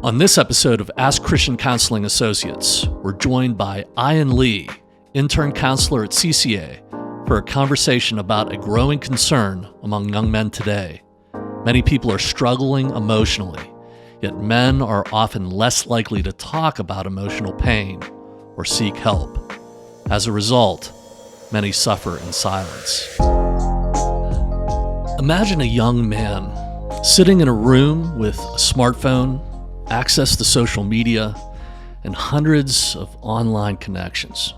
On this episode of Ask Christian Counseling Associates, we're joined by Ian Lee, intern counselor at CCA, for a conversation about a growing concern among young men today. Many people are struggling emotionally, yet men are often less likely to talk about emotional pain or seek help. As a result, many suffer in silence. Imagine a young man sitting in a room with a smartphone, access to social media, and hundreds of online connections.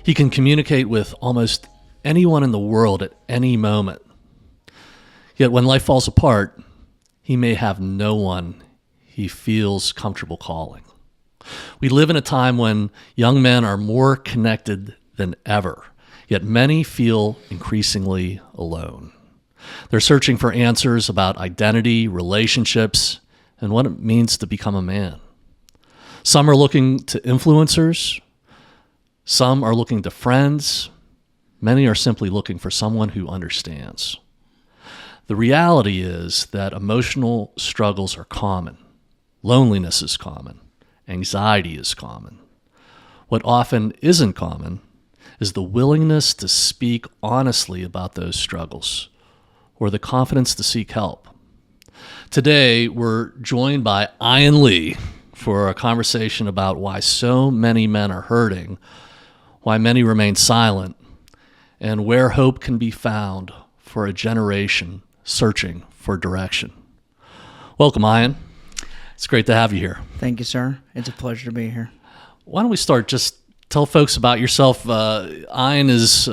He can communicate with almost anyone in the world at any moment. Yet when life falls apart, he may have no one he feels comfortable calling. We live in a time when young men are more connected than ever, yet many feel increasingly alone. They're searching for answers about identity, relationships, and what it means to become a man. Some are looking to influencers. Some are looking to friends. Many are simply looking for someone who understands. The reality is that emotional struggles are common. Loneliness is common. Anxiety is common. What often isn't common is the willingness to speak honestly about those struggles, or the confidence to seek help. Today, we're joined by Ian Lee for a conversation about why so many men are hurting, why many remain silent, and where hope can be found for a generation searching for direction. Welcome, Ian. It's great to have you here. Thank you, sir. It's a pleasure to be here. Why don't we start? Just tell folks about yourself. Ian is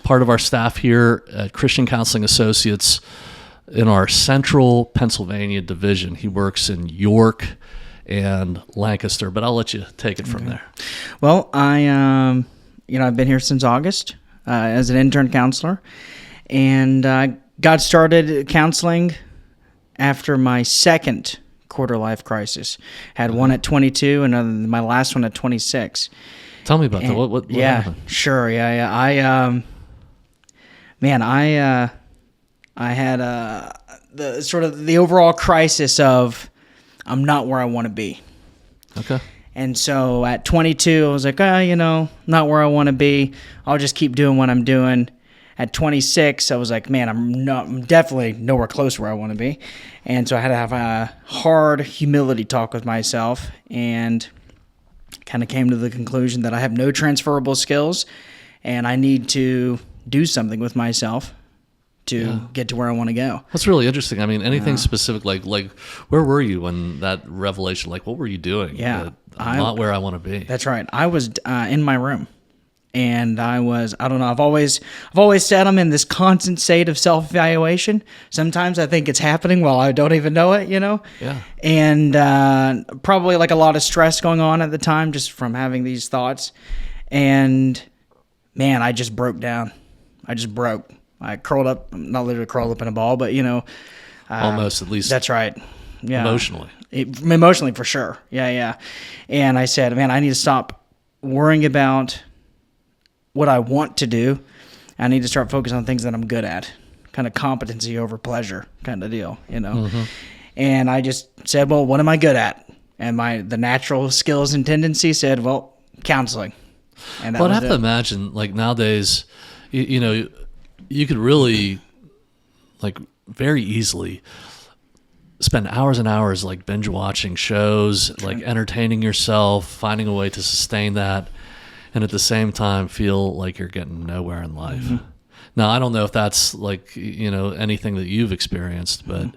part of our staff here at Christian Counseling Associates in our Central Pennsylvania division. He works in York and Lancaster, but I'll let you take it from there. Well, I've been here since August as an intern counselor, and got started counseling after my second quarter life crisis. Had one at 22 and my last one at 26. Tell me about that. What happened? Sure. Yeah. I had the overall crisis of I'm not where I want to be. Okay. And so at 22, I was like, not where I want to be. I'll just keep doing what I'm doing. At 26, I was like, man, I'm definitely nowhere close where I want to be. And so I had to have a hard humility talk with myself and kind of came to the conclusion that I have no transferable skills and I need to do something with myself to get to where I want to go. That's really interesting. I mean, anything specific, like where were you when that revelation, like what were you doing? Yeah. I'm not where I want to be. That's right. I was in my room. And I don't know, I've always said I'm in this constant state of self-evaluation. Sometimes I think it's happening while I don't even know it, Yeah. And probably like a lot of stress going on at the time just from having these thoughts. And man, I just broke down. I just broke. I curled up, not literally curled up in a ball, but Almost, at least. That's right. Yeah. Emotionally. Emotionally, for sure. Yeah. And I said, man, I need to stop worrying about what I want to do. I need to start focusing on things that I'm good at, kind of competency over pleasure kind of deal, Mm-hmm. And I just said, well, what am I good at? And the natural skills and tendency said, well, counseling. And I'd have to imagine, like nowadays, you could really, like, very easily spend hours and hours, like, binge watching shows, like entertaining yourself, finding a way to sustain that, and at the same time feel like you're getting nowhere in life. Mm-hmm. Now, I don't know if that's like, anything that you've experienced, but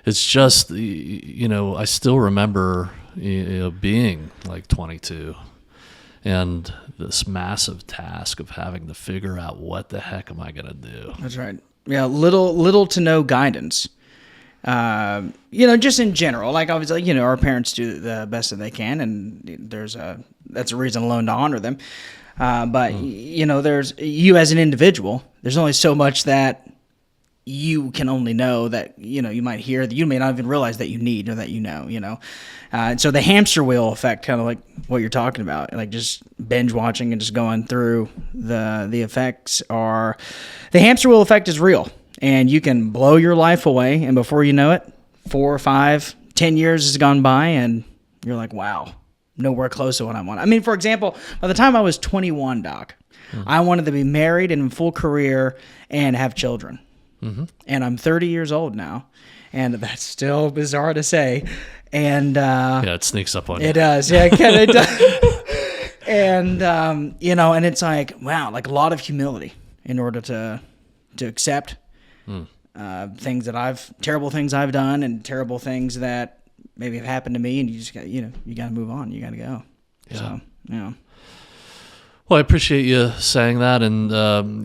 it's just, I still remember, being like 22 and this massive task of having to figure out what the heck am I going to do? That's right. Yeah. Little to no guidance. Just in general, like obviously, our parents do the best that they can, and that's a reason alone to honor them. But there's you as an individual, there's only so much that you can only know that, you might hear that you may not even realize that you need or that so the hamster wheel effect, kind of like what you're talking about, like just binge watching and just going through the effects the hamster wheel effect is real. And you can blow your life away, and before you know it, 4 or 5, 10 years has gone by and you're like, wow, nowhere close to what I want. I mean, for example, by the time I was 21, Doc, I wanted to be married and in full career and have children. Mm-hmm. And I'm 30 years old now, and that's still bizarre to say. And yeah, it sneaks up on you. It does. Yeah, it kind of does. And you know, and it's like, wow, like a lot of humility in order to accept things that terrible things I've done and terrible things that maybe have happened to me, and you just got, you got to move on. You got to go. Yeah. So, yeah. Well, I appreciate you saying that, and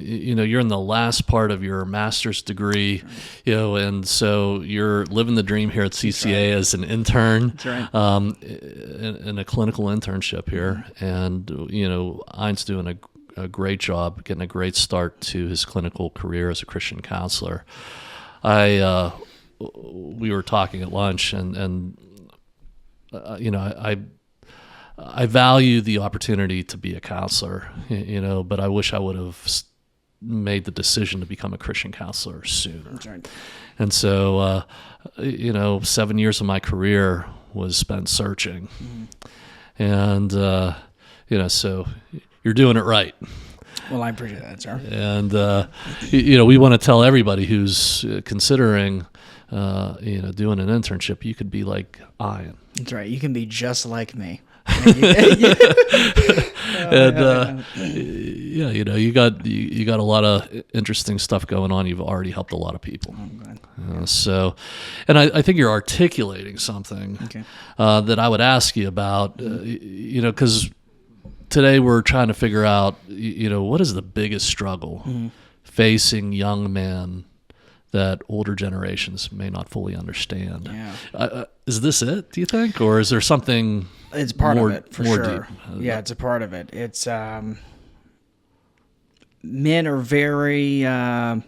you're in the last part of your master's degree, and so you're living the dream here at CCA as an intern, in a clinical internship here, and Ian's doing a great job, getting a great start to his clinical career as a Christian counselor. We were talking at lunch, and I value the opportunity to be a counselor, but I wish I would have made the decision to become a Christian counselor sooner. That's right. And so, 7 years of my career was spent searching. And, so you're doing it right. Well, I appreciate that, sir. And, we want to tell everybody who's considering, doing an internship, you could be like Ian. That's right. You can be just like me. You got a lot of interesting stuff going on. You've already helped a lot of people. And I think you're articulating something that I would ask you about. Because today we're trying to figure out, what is the biggest struggle facing young men that older generations may not fully understand. Yeah. Is this it, do you think? Or is there something It's part of it, for sure. deep? Yeah, it's a part of it. It's men are very I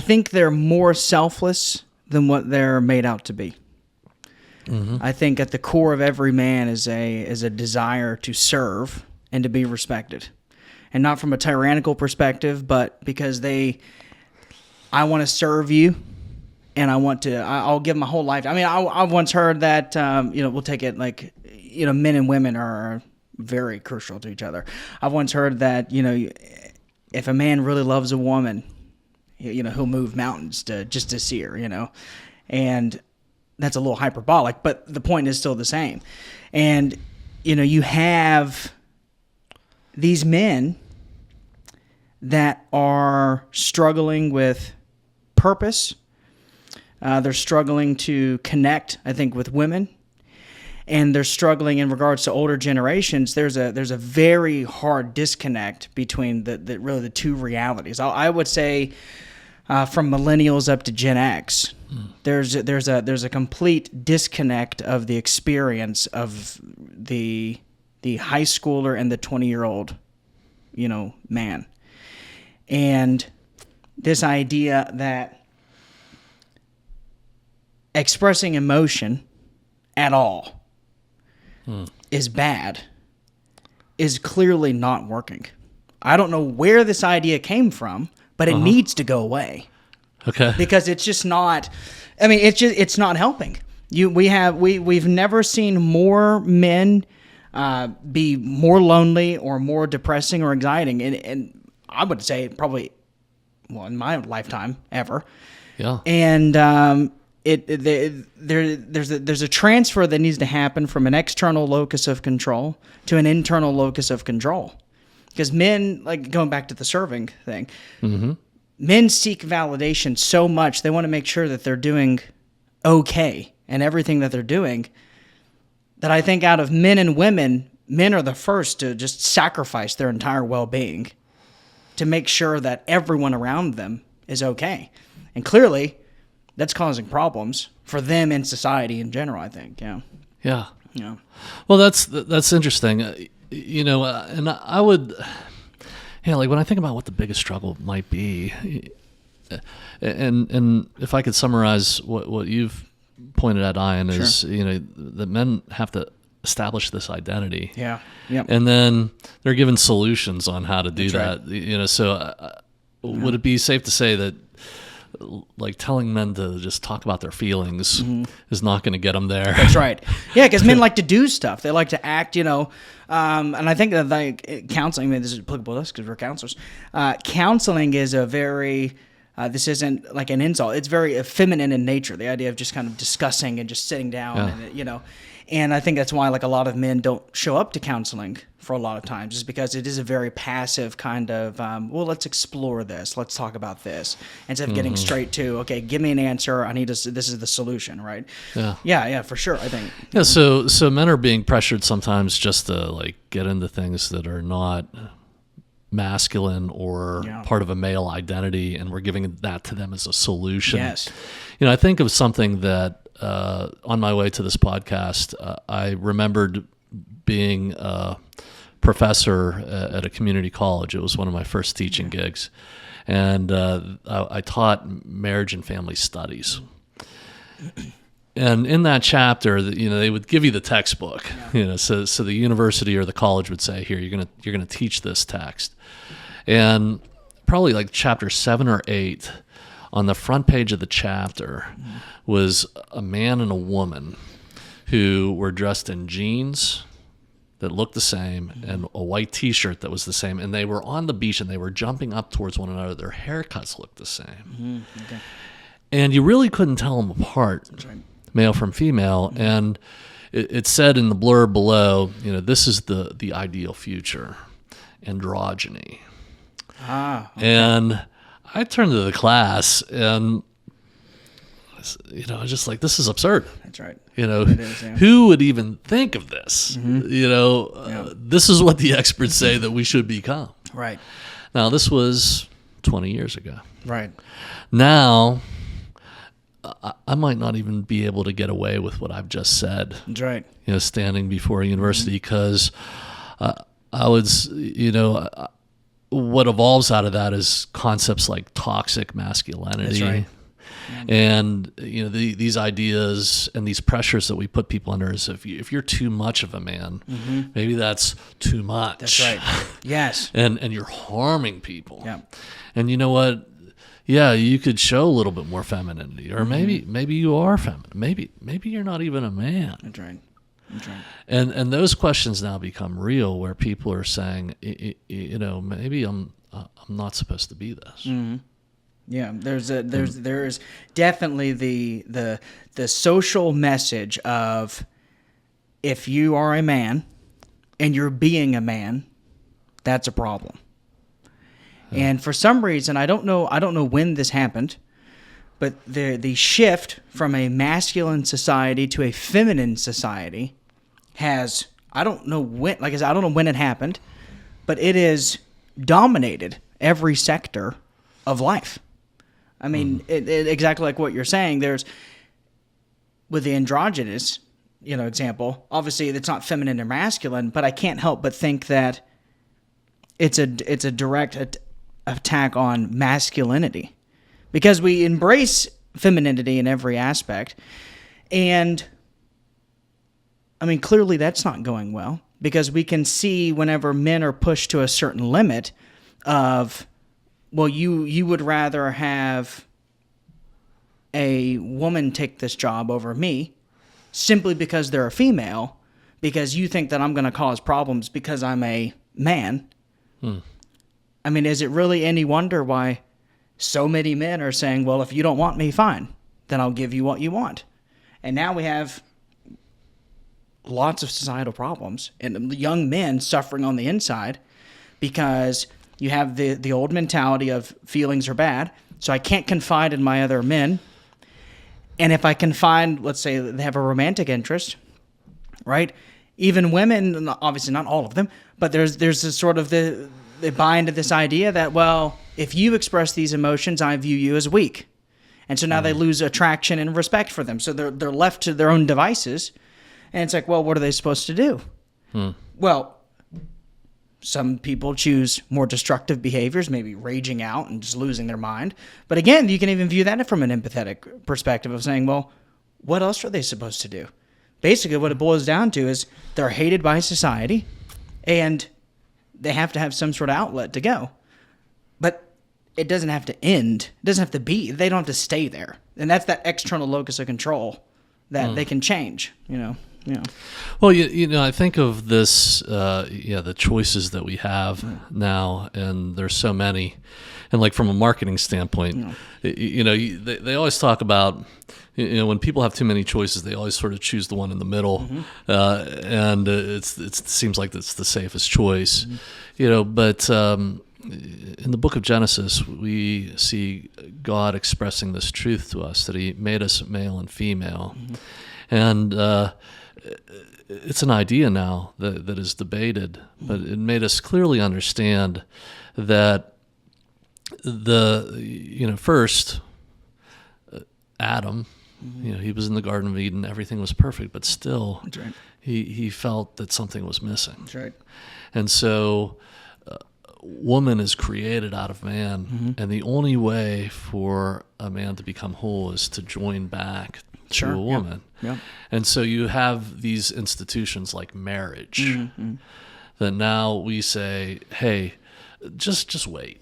think they're more selfless than what they're made out to be. Mm-hmm. I think at the core of every man is a desire to serve and to be respected. And not from a tyrannical perspective, but because I want to serve you, and I'll give my whole life. I mean, I once heard that, we'll take it like, men and women are very crucial to each other. I've once heard that, if a man really loves a woman, he'll move mountains just to see her, and that's a little hyperbolic, but the point is still the same. And, you have these men that are struggling with purpose. They're struggling to connect, I think, with women, and they're struggling in regards to older generations. There's a very hard disconnect between the two realities. I would say from millennials up to Gen X, there's a complete disconnect of the experience of the high schooler and the 20-year-old, man. And this idea that expressing emotion at all is bad is clearly not working. I don't know where this idea came from, but it needs to go away. Okay. Because it's just not. I mean, it's not helping. We've never seen more men be more lonely or more depressing or anxiety, and I would say probably, in my lifetime ever. Yeah. And there's a transfer that needs to happen from an external locus of control to an internal locus of control. Because men, like going back to the serving thing, men seek validation so much, they want to make sure that they're doing okay and everything that they're doing, that I think out of men and women, men are the first to just sacrifice their entire well-being to make sure that everyone around them is okay. And clearly, that's causing problems for them and society in general, I think. Yeah. Yeah. Yeah. Well, that's interesting. And I would, like when I think about what the biggest struggle might be, and if I could summarize what you've pointed at, Ian, is, that men have to establish this identity. Yeah. Yep. And then they're given solutions on how to do That's that. Right. So would it be safe to say that like telling men to just talk about their feelings is not going to get them there. That's right. Yeah, because men like to do stuff. They like to act, and I think that like counseling, this is applicable to us because we're counselors. Counseling is a very, this isn't like an insult. It's very feminine in nature, the idea of just kind of discussing and just sitting down, and I think that's why like a lot of men don't show up to counseling for a lot of times, is because it is a very passive kind of, well, let's explore this, let's talk about this, instead of getting straight to, okay, give me an answer, I need to, this is the solution, right? Yeah, for sure, I think. Yeah, so men are being pressured sometimes just to like get into things that are not masculine or part of a male identity, and we're giving that to them as a solution. Yes. I think of something that on my way to this podcast, I remembered being a professor at a community college. It was one of my first teaching gigs, and I taught marriage and family studies. And in that chapter, they would give you the textbook. So the university or the college would say, "Here, you're gonna teach this text," and probably like chapter 7 or 8. On the front page of the chapter was a man and a woman who were dressed in jeans that looked the same and a white T-shirt that was the same, and they were on the beach and they were jumping up towards one another. Their haircuts looked the same, and you really couldn't tell them apart, male from female. And it said in the blurb below, this is the ideal future, androgyny. And I turned to the class and, I was just like, this is absurd. That's right. It is, who would even think of this? This is what the experts say that we should become. Right. Now, this was 20 years ago. Right. Now, I might not even be able to get away with what I've just said. That's right. Standing before a university, because I would, what evolves out of that is concepts like toxic masculinity. That's right. And these ideas and these pressures that we put people under is if you're too much of a man, maybe that's too much. That's right. Yes. and you're harming people. Yeah. And you know what? Yeah, you could show a little bit more femininity, or maybe you are feminine. Maybe you're not even a man. That's right. That's right. And those questions now become real, where people are saying, maybe I'm not supposed to be this. Mm-hmm. Yeah, there's definitely the social message of, if you are a man and you're being a man, that's a problem. And for some reason, I don't know when this happened, but the shift from a masculine society to a feminine society has, I don't know when it happened, but it has dominated every sector of life. I mean, it exactly like what you're saying. There's, with the androgynous, example, obviously it's not feminine or masculine, but I can't help but think that it's a direct attack on masculinity, because we embrace femininity in every aspect. And I mean, clearly that's not going well, because we can see whenever men are pushed to a certain limit of, well, you would rather have a woman take this job over me simply because they're a female, because you think that I'm going to cause problems because I'm a man. I mean, is it really any wonder why so many men are saying, well, if you don't want me, fine, then I'll give you what you want? And now we have lots of societal problems and young men suffering on the inside, because you have the old mentality of feelings are bad, so I can't confide in my other men. And if I confide, let's say they have a romantic interest, right? Even women, obviously not all of them, but there's this sort of they buy into this idea that, well, if you express these emotions, I view you as weak. And so now they lose attraction and respect for them. So they're left to their own devices. And it's like, well, what are they supposed to do? Well, some people choose more destructive behaviors, maybe raging out and just losing their mind. But again, you can even view that from an empathetic perspective of saying, well, what else are they supposed to do? Basically, what it boils down to is they're hated by society, and they have to have some sort of outlet to go. But it doesn't have to end. It doesn't have to be. They don't have to stay there. And that's that external locus of control that they can change, Well, I think of this, the choices that we have now, and there's so many. And like from a marketing standpoint, they always talk about, when people have too many choices, they always sort of choose the one in the middle, and it seems like it's the safest choice, But in the book of Genesis, we see God expressing this truth to us that He made us male and female, and it's an idea now that is debated, but it made us clearly understand that first Adam, he was in the Garden of Eden, everything was perfect, but still That's right. he felt that something was missing. That's right. And so woman is created out of man, and the only way for a man to become whole is to join back to a woman. Yeah. And so you have these institutions like marriage that now we say, hey, just wait.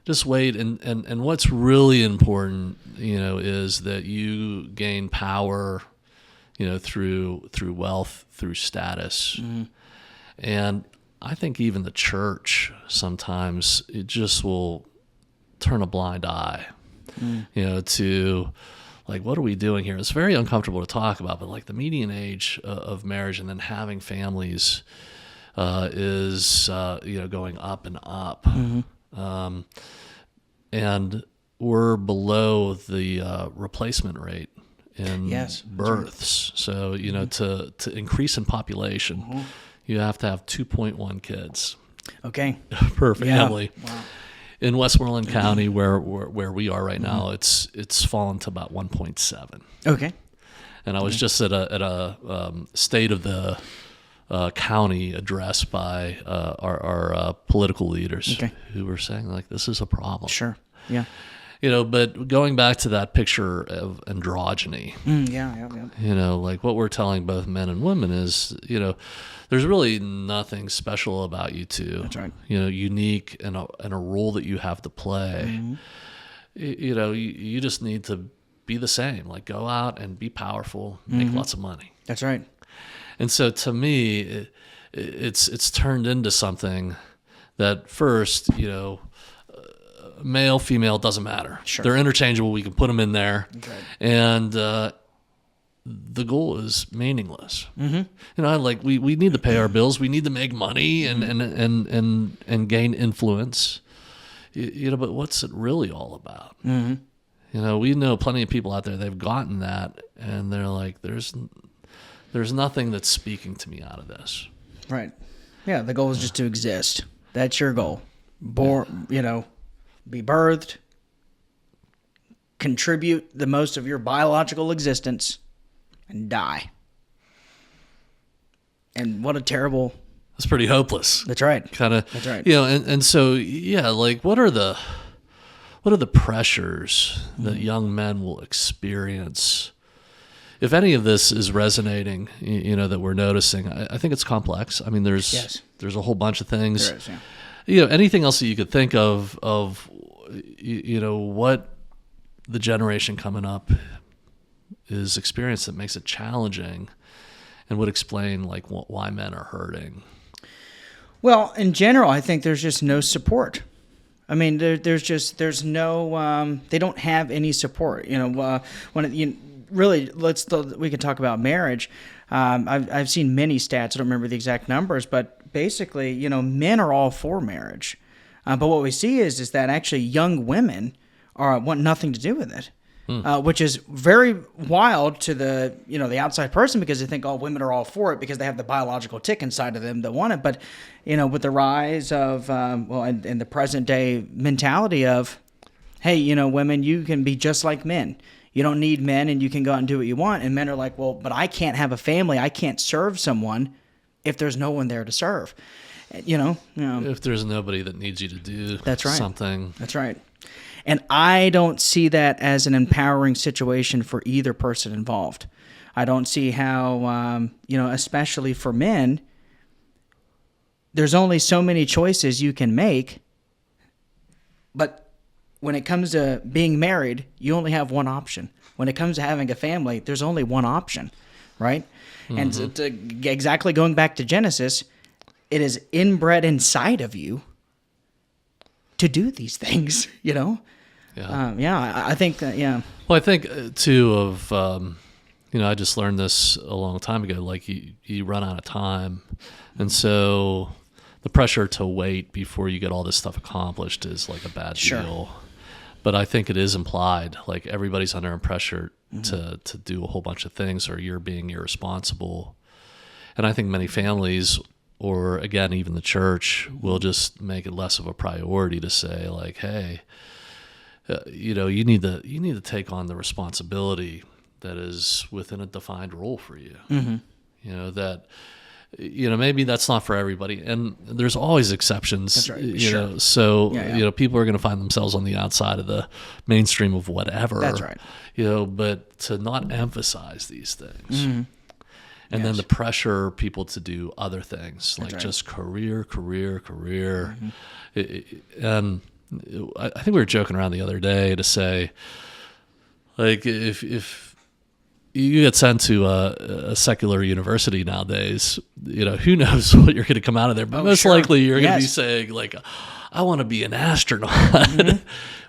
Just wait, and what's really important, is that you gain power, through wealth, through status, and I think even the church sometimes it just will turn a blind eye, to like, what are we doing here? It's very uncomfortable to talk about, but like the median age of marriage and then having families is going up and up. And we're below the replacement rate in births. So, to increase in population, you have to have 2.1 kids. Okay. Per family. Wow. In Westmoreland County, where we are right now, it's fallen to about 1.7. Okay. And I was just at a state of the county address by our political leaders who were saying, like, this is a problem. Sure. Yeah. But going back to that picture of androgyny, like what we're telling both men and women is, there's really nothing special about you two. That's right. Unique and a role that you have to play. You just need to be the same. Like, go out and be powerful, make lots of money. That's right. And so to me, it's turned into something that first, male, female, doesn't matter. Sure. They're interchangeable. We can put them in there. Okay. And the goal is meaningless. Like we need to pay our bills. We need to make money and gain influence. But what's it really all about? We know plenty of people out there, they've gotten that, and they're like, there's nothing that's speaking to me out of this. Right. Yeah, the goal is just to exist. That's your goal. Be birthed, contribute the most of your biological existence, and die. And what a terrible... That's pretty hopeless. That's right. That's right. And so, like, what are the pressures that young men will experience? If any of this is resonating, that we're noticing, I think it's complex. I mean, there's a whole bunch of things. There is, yeah. Anything else that you could think of what the generation coming up is experiencing that makes it challenging and would explain like why men are hurting. Well, in general, I think there's just no support. I mean, there's no, they don't have any support. We can talk about marriage. I've seen many stats. I don't remember the exact numbers, but basically, men are all for marriage. But what we see is that actually young women want nothing to do with it, which is very wild to the outside person, because they think all women are all for it because they have the biological tick inside of them that want it. But with the rise of and the present day mentality of, hey, women, you can be just like men. You don't need men, and you can go out and do what you want. And men are like, well, but I can't have a family. I can't serve someone if there's no one there to serve. If there's nobody that needs you to do something. That's right. And I don't see that as an empowering situation for either person involved. I don't see how, especially for men, there's only so many choices you can make, but when it comes to being married, you only have one option. When it comes to having a family, there's only one option, right? And exactly going back to Genesis, it is inbred inside of you to do these things, you know? I think that, Well, I think too of, I just learned this a long time ago, like you run out of time. And so the pressure to wait before you get all this stuff accomplished is like a bad deal. But I think it is implied, like everybody's under pressure to do a whole bunch of things, or you're being irresponsible. And I think many families, or again, even the church, will just make it less of a priority to say like, hey, you need to take on the responsibility that is within a defined role for you. Maybe that's not for everybody, and there's always exceptions. That's right. So people are going to find themselves on the outside of the mainstream of whatever. That's right. But to not emphasize these things, and then the pressure people to do other things, like just career. And I think we were joking around the other day to say, like, if you get sent to a secular university nowadays, who knows what you're going to come out of there. But most likely you're going to be saying, like, I want to be an astronaut,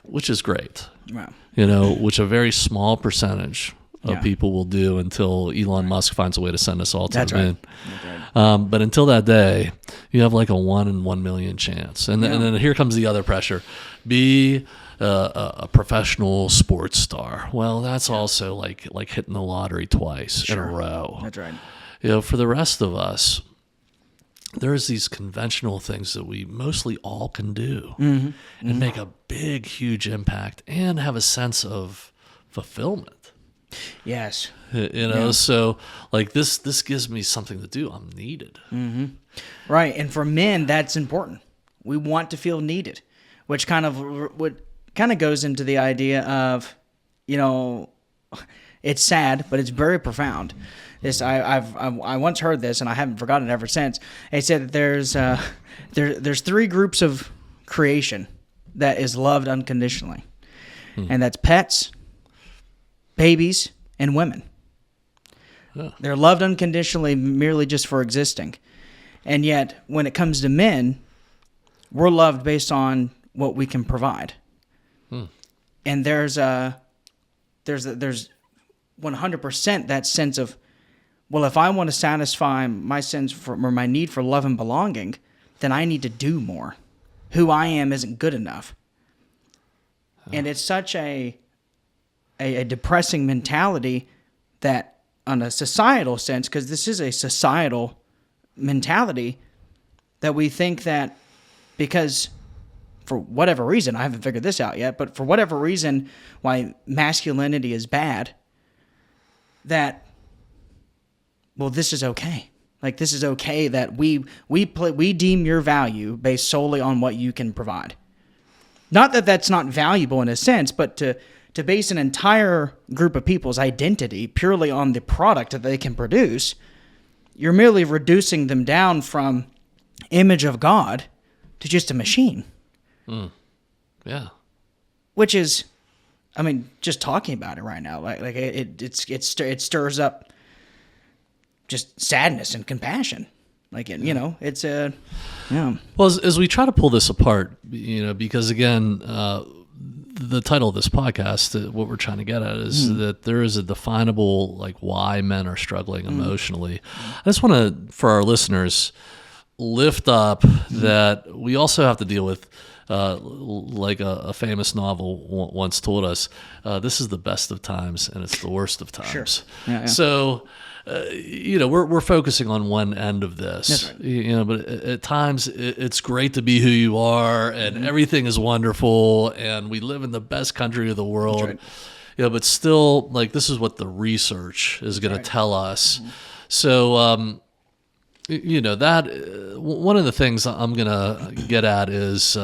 which is great. Wow. Which a very small percentage of people will do until Elon Musk finds a way to send us all to the moon. That's right. But until that day, you have like a 1 in 1 million chance. And then here comes the other pressure. Be a professional sports star. Well, that's also like hitting the lottery twice in a row. That's right. For the rest of us, there's these conventional things that we mostly all can do and make a big, huge impact and have a sense of fulfillment. Yes. So like this gives me something to do. I'm needed. Right. And for men, that's important. We want to feel needed, which kind of goes into the idea of, it's sad, but it's very profound. This I once heard this, and I haven't forgotten it ever since. It said that there's 3 groups of creation that is loved unconditionally, and that's pets, babies, and women. They're loved unconditionally merely just for existing, and yet when it comes to men, we're loved based on what we can provide. And there's 100% that sense of, well, if I want to satisfy my sense for, or my need for love and belonging, then I need to do more. Who I am isn't good enough. And it's such a depressing mentality that, on a societal sense, because this is a societal mentality, that we think that because, for whatever reason, I haven't figured this out yet, but for whatever reason why masculinity is bad, that, well, this is okay. Like, this is okay that we deem your value based solely on what you can provide. Not that that's not valuable in a sense, but to base an entire group of people's identity purely on the product that they can produce, you're merely reducing them down from image of God to just a machine. Yeah. Which is, I mean, just talking about it right now, like it stirs up just sadness and compassion. Like, it's a, Well, as we try to pull this apart, because again, the title of this podcast, what we're trying to get at is that there is a definable, like, why men are struggling emotionally. I just want to, for our listeners, lift up that we also have to deal with, like a famous novel once told us, this is the best of times and it's the worst of times. Sure. Yeah. So, we're focusing on one end of this. That's right. But at times it's great to be who you are, and everything is wonderful, and we live in the best country of the world. That's right. But still, like, this is what the research is going to tell us. So, that one of the things I'm going to get at is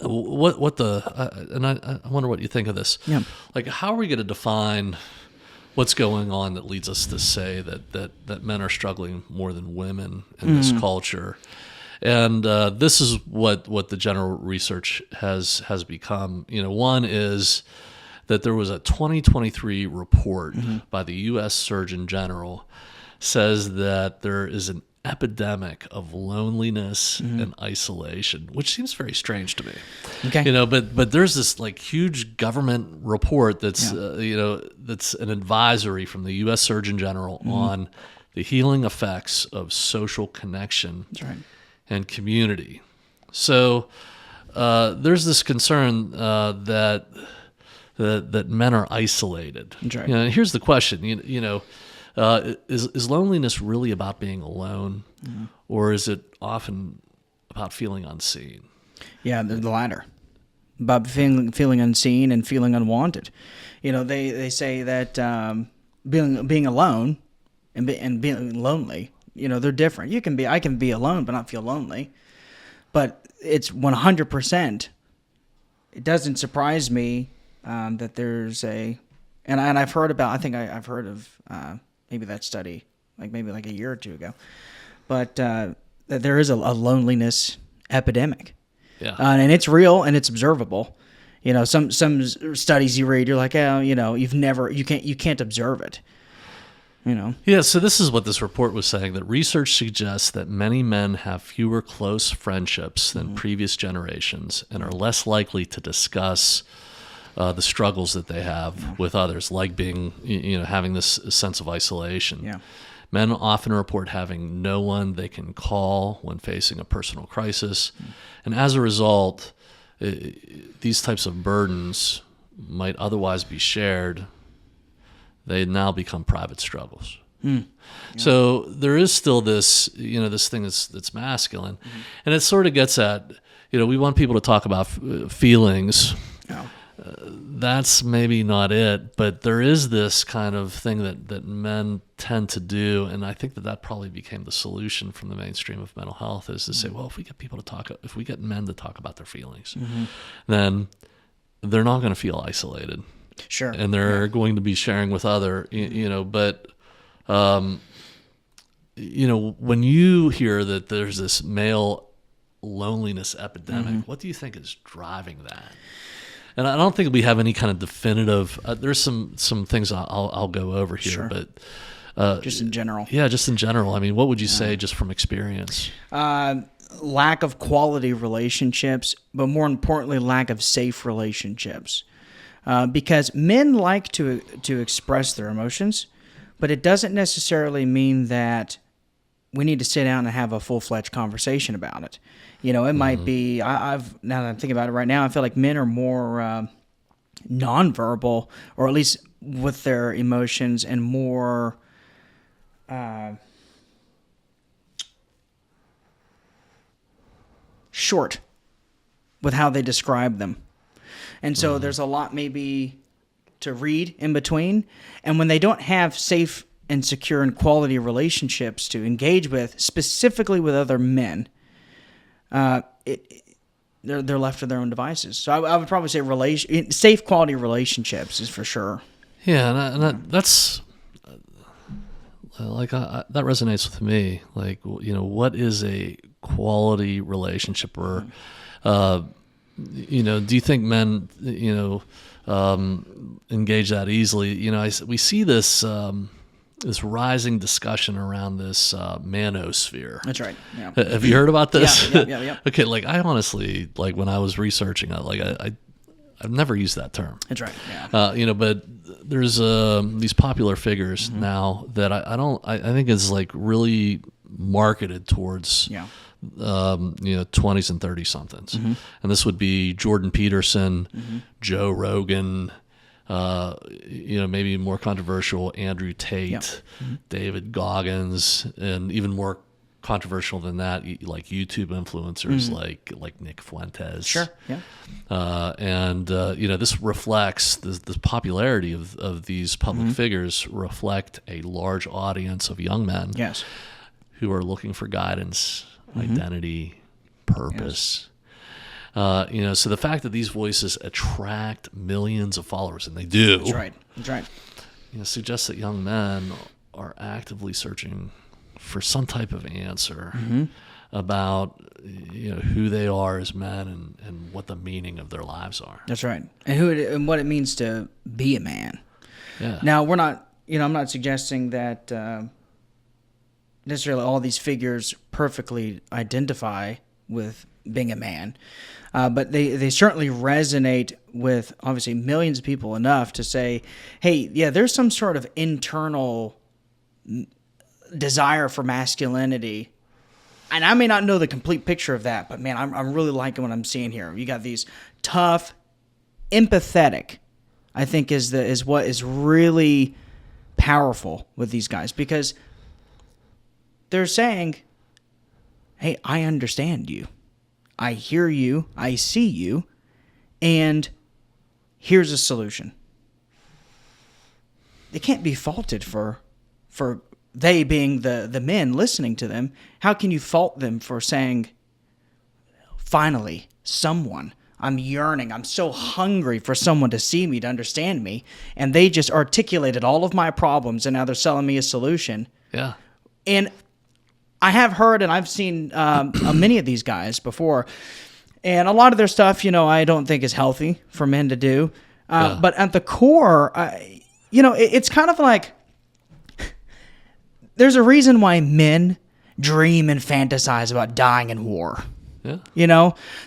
what the and I wonder what you think of this. Yeah. Like, how are we going to define what's going on that leads us to say that men are struggling more than women in this culture? And this is what the general research has become. One is that there was a 2023 report by the U.S. Surgeon General says that there is an epidemic of loneliness and isolation, which seems very strange to me. Okay. But there's this like huge government report that's that's an advisory from the U.S. Surgeon General on the healing effects of social connection and community. So there's this concern that men are isolated. Right. And here's the question: is loneliness really about being alone, or is it often about feeling unseen? Yeah, the latter. About feeling unseen and feeling unwanted. They say that being alone and being lonely, they're different. I can be alone but not feel lonely. But it's 100%. It doesn't surprise me that there's and I've heard about. I think I've heard of maybe that study, maybe a year or two ago, but that there is a loneliness epidemic. Yeah, and it's real and it's observable. Some studies you read, you're like, oh, you can't observe it. Yeah, so this is what this report was saying, that research suggests that many men have fewer close friendships than previous generations and are less likely to discuss the struggles that they have with others, like being, having this sense of isolation. Yeah. Men often report having no one they can call when facing a personal crisis. And as a result, these types of burdens might otherwise be shared. They now become private struggles. Yeah. So there is still this, this thing that's masculine. And it sort of gets at, we want people to talk about feelings. Yeah. That's maybe not it, but there is this kind of thing that men tend to do, and I think that probably became the solution from the mainstream of mental health, is to say, well, if we get men to talk about their feelings, then they're not going to feel isolated. Sure. And they're going to be sharing with other, but when you hear that there's this male loneliness epidemic, what do you think is driving that? And I don't think we have any kind of definitive. There's some things I'll go over here, sure. But just in general. Yeah, just in general. I mean, what would you say just from experience? Lack of quality relationships, but more importantly, lack of safe relationships. Because men like to express their emotions, but it doesn't necessarily mean that we need to sit down and have a full-fledged conversation about it. It might be, now that I'm thinking about it right now, I feel like men are more nonverbal, or at least with their emotions, and more short with how they describe them. And so there's a lot maybe to read in between. And when they don't have safe and secure and quality relationships to engage with, specifically with other men, they're left to their own devices. So I would probably say safe quality relationships is for sure. Yeah, and that's that resonates with me. Like, what is a quality relationship? Or do you think men engage that easily? We see this this rising discussion around this manosphere. That's right. Yeah. Have you heard about this? Yeah. Okay, I honestly, when I was researching it, I've never used that term. That's right. Yeah. But there's these popular figures now that I think is really marketed towards 20s and 30 somethings, and this would be Jordan Peterson, Joe Rogan, maybe more controversial, Andrew Tate, David Goggins, and even more controversial than that, like YouTube influencers like Nick Fuentes. Sure. Yeah. This reflects the popularity of these public figures reflect a large audience of young men. Yes. Who are looking for guidance, identity, purpose. Yes. So the fact that these voices attract millions of followers, and they do. That's right. Suggests that young men are actively searching for some type of answer. about who they are as men and what the meaning of their lives are. That's right. And what it means to be a man. Yeah. Now, we're not, I'm not suggesting that necessarily all these figures perfectly identify with being a man, but they certainly resonate with, obviously, millions of people enough to say, hey, yeah, there's some sort of internal desire for masculinity. And I may not know the complete picture of that, but man, I'm really liking what I'm seeing here. You got these tough, empathetic, I think is what is really powerful with these guys, because they're saying, hey, I understand you. I hear you. I see you. And here's a solution. They can't be faulted for they being the men listening to them. How can you fault them for saying, finally, someone, I'm yearning, I'm so hungry for someone to see me, to understand me, and they just articulated all of my problems, and now they're selling me a solution. Yeah. And I have heard and I've seen many of these guys before, and a lot of their stuff, I don't think is healthy for men to do. But at the core, it's kind of like, there's a reason why men dream and fantasize about dying in war. Yeah.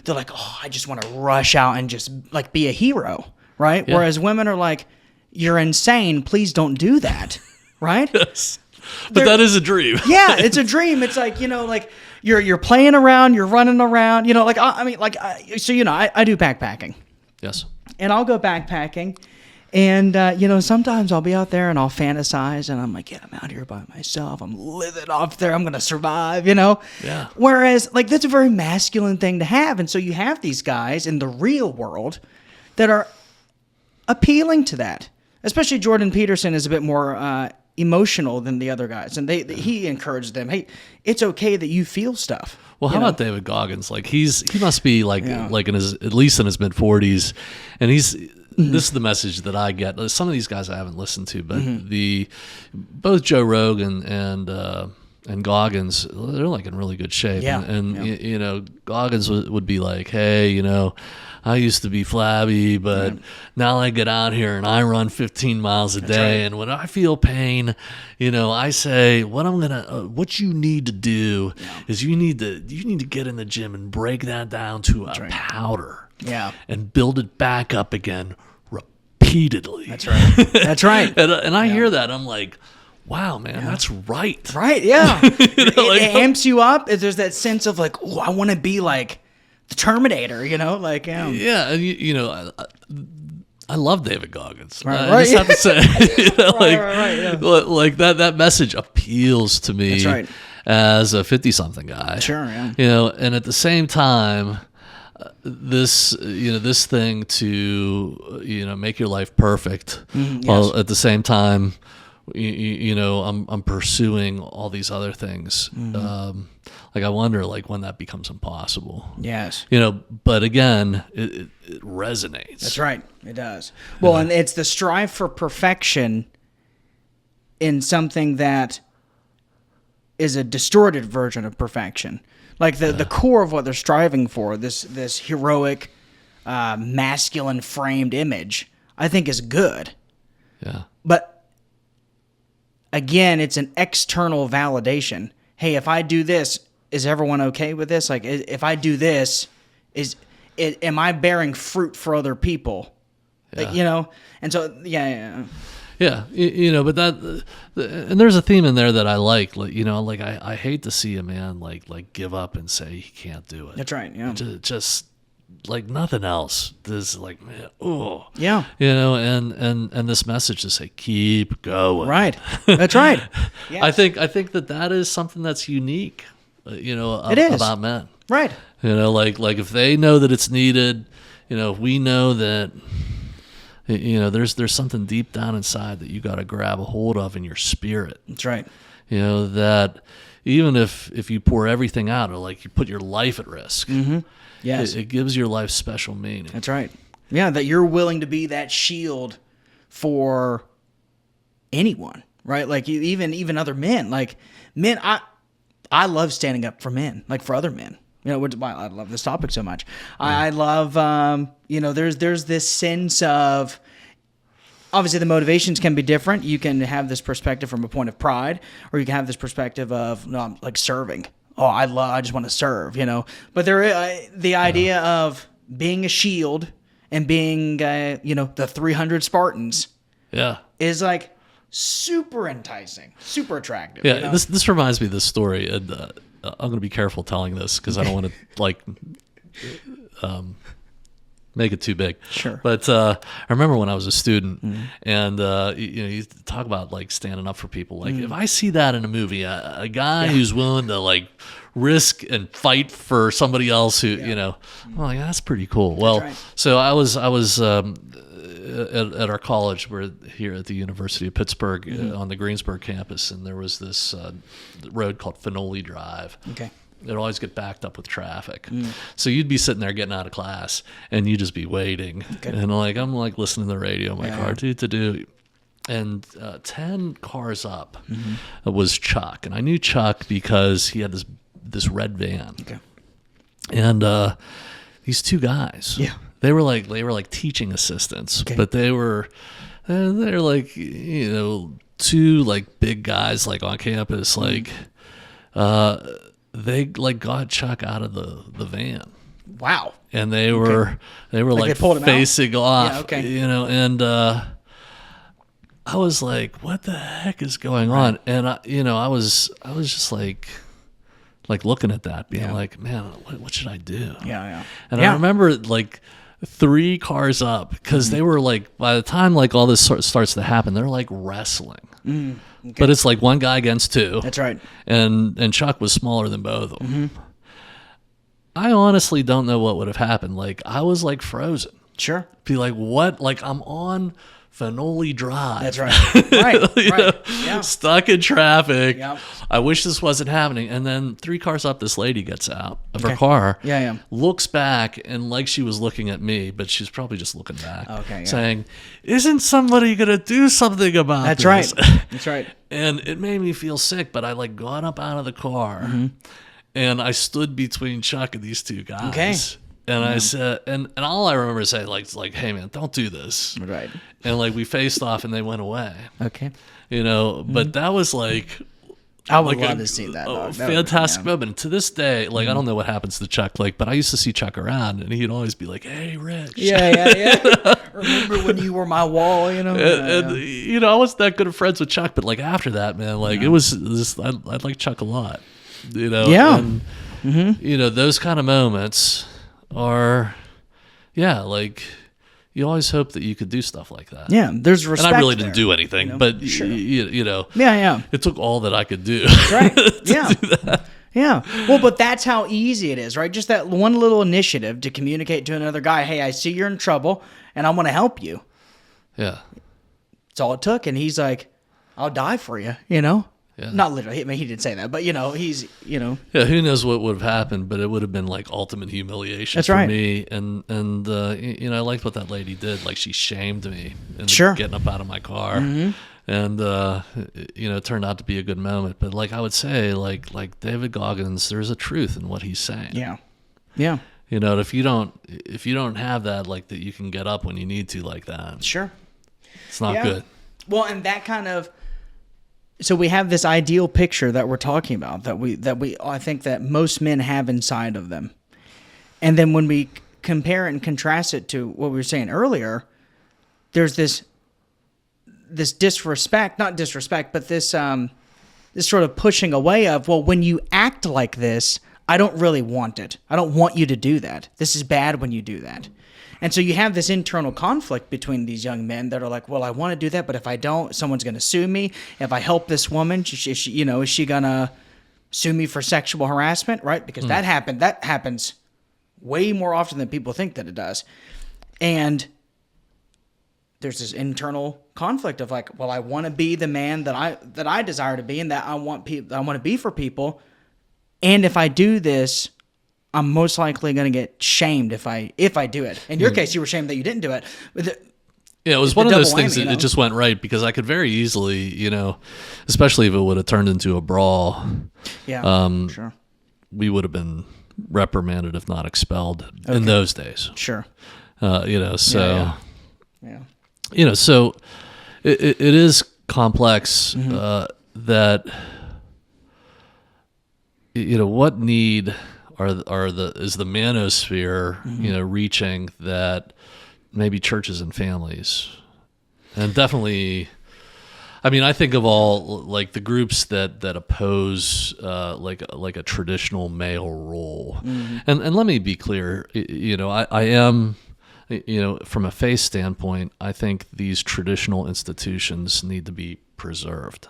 They're like, oh, I just want to rush out and just like be a hero, right? Yeah. Whereas women are like, you're insane. Please don't do that, right? Yes. But that is a dream. Yeah, it's a dream. It's like, like you're playing around, you're running around, like, I do backpacking. Yes. And I'll go backpacking. And, sometimes I'll be out there and I'll fantasize and I'm like, yeah, I'm out here by myself. I'm living off there. I'm going to survive, Yeah. Whereas, like, that's a very masculine thing to have. And so you have these guys in the real world that are appealing to that. Especially Jordan Peterson is a bit more emotional than the other guys. And he encouraged them, hey, it's okay that you feel stuff. Well, how about David Goggins? Like, he must be like in his, at least in his mid-40s, and he's... Mm-hmm. This is the message that I get. Some of these guys I haven't listened to, but both Joe Rogan and Goggins, they're like in really good shape. Yeah. And Goggins would be like, hey, I used to be flabby, but now I get out here and I run 15 miles a day. Right. And when I feel pain, I say, what you need to do is you need to get in the gym and break that down to a powder. Yeah. And build it back up again repeatedly. That's right. That's right. and I hear that. I'm like, wow, man, that's right. Right, yeah. It amps you up. There's that sense of like, oh, I want to be like the Terminator, like. Yeah, and I love David Goggins. Right, I just have to say, right, that message appeals to me. That's right. As a 50-something guy. Sure, yeah. And at the same time, this thing to make your life perfect, while at the same time, I'm pursuing all these other things. I wonder when that becomes impossible. Yes. But again, it resonates. That's right. It does. Well, and it's the strive for perfection in something that is a distorted version of perfection. Like the core of what they're striving for, this heroic, masculine framed image, I think is good. Yeah. But again, it's an external validation. Hey, if I do this, is everyone okay with this? Like, if I do this, am I bearing fruit for other people? Yeah. Like, and so, yeah. Yeah, but that, and there's a theme in there that I like. I hate to see a man like give up and say he can't do it. That's right. Yeah. Just like nothing else. This man, oh yeah. And this message to say keep going. Right. That's right. Yes. I think that is something that's unique. It is about men. Right. Like if they know that it's needed, if we know that. There's something deep down inside that you got to grab a hold of in your spirit. That's right. That even if you pour everything out, or like you put your life at risk, yes, it gives your life special meaning. That's right. Yeah, that you're willing to be that shield for anyone, right? Like even other men. Like men, I love standing up for men, like for other men. Which is why I love this topic so much. I love, there's this sense of, obviously the motivations can be different. You can have this perspective from a point of pride, or you can have this perspective of, no, I'm like serving. Oh, I just want to serve, But the idea of being a shield and being, the 300 Spartans, is like super enticing, super attractive. Yeah, this reminds me of this story, and I'm going to be careful telling this because I don't want to make it too big. Sure. But I remember when I was a student, and you talk about like standing up for people. Like if I see that in a movie, a guy who's willing to like risk and fight for somebody else who I'm like, that's pretty cool. Well, right. so I was at our college. We're here at the University of Pittsburgh on the Greensburg campus, and there was this road called Finoli Drive. Okay. It'd always get backed up with traffic. So you'd be sitting there getting out of class, and you'd just be waiting. Okay. And I'm listening to the radio in my car, do. And 10 cars up was Chuck. And I knew Chuck because he had this red van. Okay. And these two guys, they were like teaching assistants, but they're like, two like big guys like on campus, like they like got Chuck out of the van. Wow. And they were like they pulled him facing off. Yeah, okay. And I was like, what the heck is going on? And I was just like looking at that, being like, man, what should I do? Yeah. And I remember like 3 cars up, because they were like, by the time like all this starts to happen, they're like wrestling. Okay. But it's like one guy against 2. That's right. And Chuck was smaller than both of them. I honestly don't know what would have happened. Like I was like frozen. Sure. Be like, what? Like I'm on Finoli Drive. That's right. Right. Yeah. Stuck in traffic. Yep. I wish this wasn't happening. And then 3 cars up, this lady gets out of her car. Yeah. Looks back, and like she was looking at me, but she's probably just looking back. Okay. Yeah. Saying, "Isn't somebody gonna do something about That's this?" right. That's right. And it made me feel sick. But I like got up out of the car, and I stood between Chuck and these 2 guys. Okay. And I said, and all I remember saying, like, hey man, don't do this. Right. And like we faced off, and they went away. Okay. But that was like, I would love to see that. A fantastic moment. And to this day, like I don't know what happens to Chuck, like, but I used to see Chuck around, and he'd always be like, "Hey, Rich." Yeah. Remember when you were my wall? And I wasn't that good of friends with Chuck, but like after that, man, like it was this. I like Chuck a lot. Yeah. And, those kind of moments are, like you always hope that you could do stuff like that. Yeah, there's respect. And I really there, didn't do anything, but sure. Yeah. It took all that I could do. Right. to Yeah. do that. Yeah. Well, but that's how easy it is, right? Just that one little initiative to communicate to another guy, "Hey, I see you're in trouble, and I want to help you." Yeah. That's all it took, and he's like, "I'll die for you," Yeah. Not literally. I mean, he didn't say that, but he's. Yeah, who knows what would have happened, but it would have been like ultimate humiliation for me. And I liked what that lady did. Like she shamed me into getting up out of my car. And it turned out to be a good moment. But like I would say, like David Goggins, there's a truth in what he's saying. Yeah. Yeah. If you don't have that, like that you can get up when you need to, like that. Sure. It's not good. Well, and that kind of. So we have this ideal picture that we're talking about that we I think that most men have inside of them. And then when we compare it and contrast it to what we were saying earlier, there's this disrespect, not disrespect, but this sort of pushing away of, well, when you act like this, I don't really want it. I don't want you to do that. This is bad when you do that. And so you have this internal conflict between these young men that are like, well, I want to do that, but if I don't, someone's going to sue me. If I help this woman, is she going to sue me for sexual harassment, right? Because that happens way more often than people think that it does. And there's this internal conflict of like, well, I want to be the man that I desire to be, and that I want to be for people. And if I do this, I'm most likely going to get shamed if I do it. In your case, you were shamed that you didn't do it. Yeah, it was It's one the of those double things whammy, that it just went right because I could very easily, especially if it would have turned into a brawl, Yeah, sure. we would have been reprimanded if not expelled in those days. Sure. So, Yeah. So it is complex that, what need is the manosphere, reaching that maybe churches and families, and definitely, I mean, I think of all like the groups that oppose like a traditional male role, and let me be clear, I am, from a faith standpoint, I think these traditional institutions need to be preserved.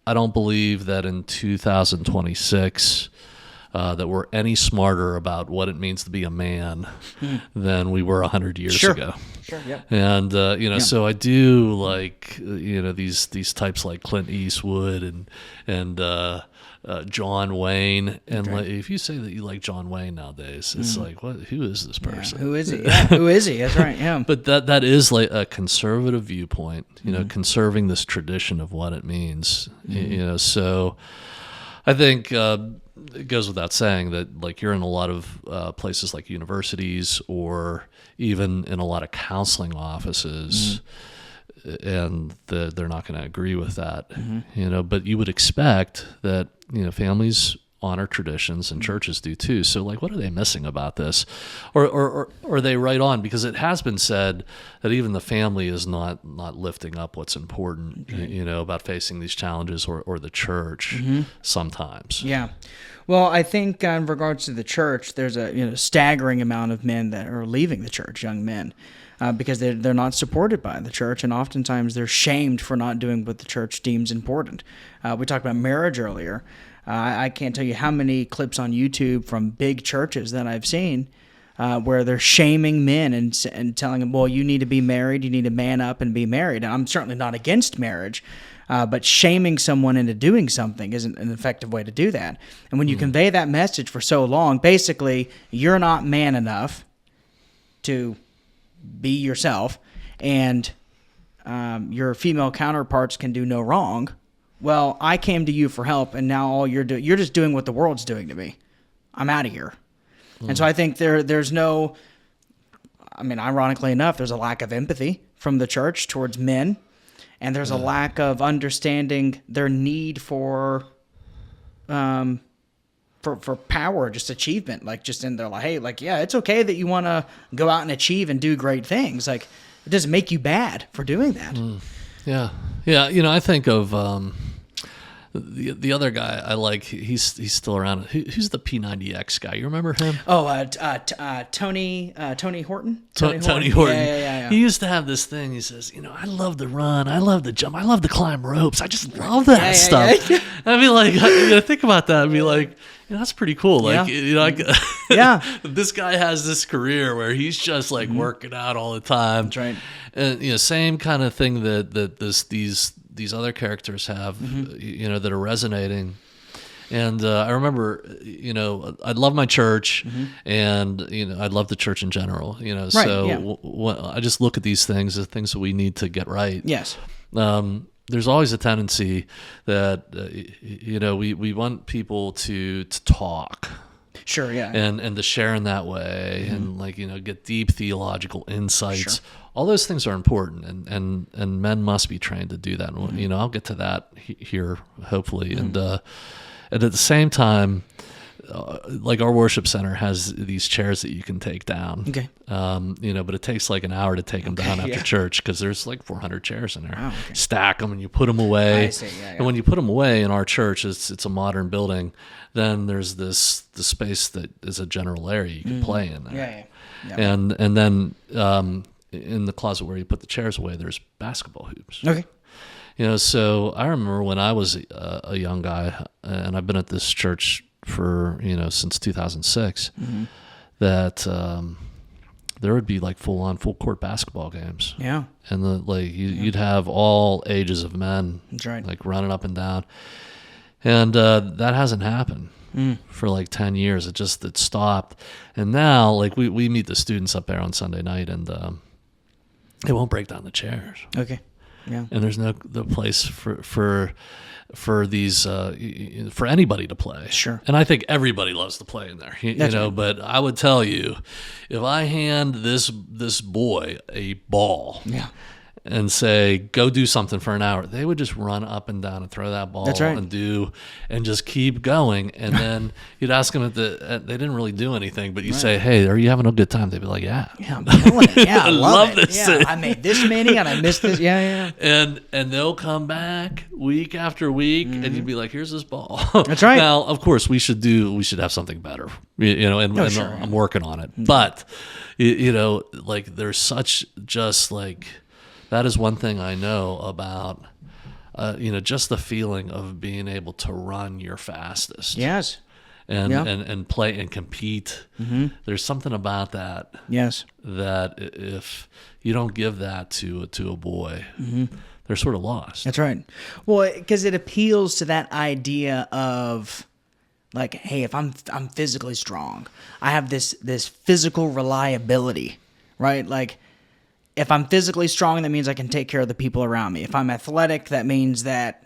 I don't believe that in 2026 that we're any smarter about what it means to be a man than we were 100 years ago. Sure. Yeah. And so I do like these types like Clint Eastwood and John Wayne, and like, if you say that you like John Wayne nowadays, it's like, what? Who is this person? Who is he? Yeah. Who is he? That's right. Yeah. But that is like a conservative viewpoint, conserving this tradition of what it means. So I think it goes without saying that like you're in a lot of places like universities or even in a lot of counseling offices, and they're not going to agree with that, but you would expect that, families honor traditions and churches do too. So like, what are they missing about this? Or are they right on? Because it has been said that even the family is not lifting up what's important, about facing these challenges, or the church sometimes. Yeah. Well, I think in regards to the church, there's a staggering amount of men that are leaving the church, young men, because they're not supported by the church, and oftentimes they're shamed for not doing what the church deems important. We talked about marriage earlier. I can't tell you how many clips on YouTube from big churches that I've seen where they're shaming men and telling them, well, you need to be married, you need to man up and be married. And I'm certainly not against marriage, but shaming someone into doing something isn't an effective way to do that. And when you convey that message for so long, basically, you're not man enough to be yourself, and your female counterparts can do no wrong. Well, I came to you for help, and now all you're just doing what the world's doing to me. I'm out of here. And so I think there's no, ironically enough, there's a lack of empathy from the church towards men, and there's a lack of understanding their need for power, just achievement, like just in their like, hey, like, yeah, it's okay that you want to go out and achieve and do great things. Like, it doesn't make you bad for doing that. Yeah. I think of the other guy I like. He's still around. Who's the P90X guy? You remember him? Oh, Tony Horton. Tony Horton. Yeah. He used to have this thing. He says, I love to run. I love to jump. I love to climb ropes. I just love that stuff. Yeah. I mean, like, think about that. I'd be like, that's pretty cool. Like, this guy has this career where he's just like working out all the time. That's right. And same kind of thing that these other characters have, that are resonating. And I remember, I love my church, and I love the church in general. I just look at these things as things that we need to get right. Yes. There's always a tendency that we want people to talk. Sure, yeah. And to share in that way, and like, get deep theological insights. Sure. All those things are important, and men must be trained to do that. And, I'll get to that here, hopefully. And at the same time, like our worship center has these chairs that you can take down. Okay. But it takes like an hour to take them down after church, because there's like 400 chairs in there. Oh, okay. Stack them and you put them away. I see. Yeah. And when you put them away in our church, it's a modern building. Then there's the space that is a general area you can play in there. Yeah. And then in the closet where you put the chairs away, there's basketball hoops. Okay. So I remember when I was a young guy, and I've been at this church for since 2006, that there would be like full court basketball games. Yeah. And you'd have all ages of men. That's right. Like running up and down. And that hasn't happened for like 10 years. It stopped. And now like we meet the students up there on Sunday night, and They won't break down the chairs. Okay. Yeah. And there's no place for these for anybody to play. Sure. And I think everybody loves to play in there. You know, right. but I would tell you, if I hand this boy a ball, Yeah. and say, go do something for an hour, they would just run up and down and throw that ball. That's right. and just keep going. And then you'd ask them they didn't really do anything, but you say, hey, are you having a good time? They'd be like, yeah. Yeah, I'm killing it. Yeah, I love it. this. Yeah, I made this many and I missed this. Yeah. And they'll come back week after week, and you'd be like, here's this ball. That's right. Now, of course, we should have something better, and sure. I'm working on it. But, like there's such just like, that is one thing I know about, just the feeling of being able to run your fastest. Yes. And play and compete. Mm-hmm. There's something about that. Yes. That if you don't give that to a boy, they're sort of lost. That's right. Well, because it appeals to that idea of, like, hey, if I'm physically strong, I have this physical reliability, right? Like, if I'm physically strong, that means I can take care of the people around me. If I'm athletic, that means that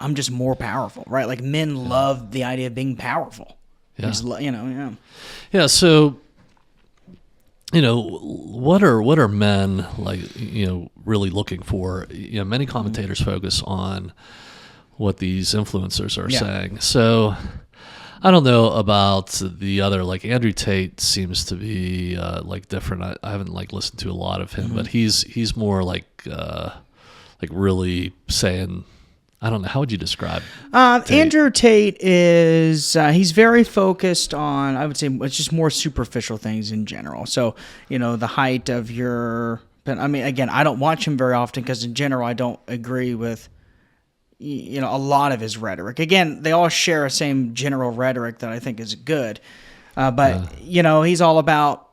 I'm just more powerful, right? Like, men love the idea of being powerful. Yeah. Yeah. So, what are men like, really looking for? Many commentators focus on what these influencers are saying. So, I don't know about the other, like Andrew Tate seems to be like different. I haven't like listened to a lot of him, but he's more like really saying, I don't know, how would you describe Tate? Andrew Tate is he's very focused on, I would say, it's just more superficial things in general. So, the height of your, but I mean, again, I don't watch him very often because in general I don't agree with a lot of his rhetoric. Again, they all share a same general rhetoric that I think is good. But he's all about,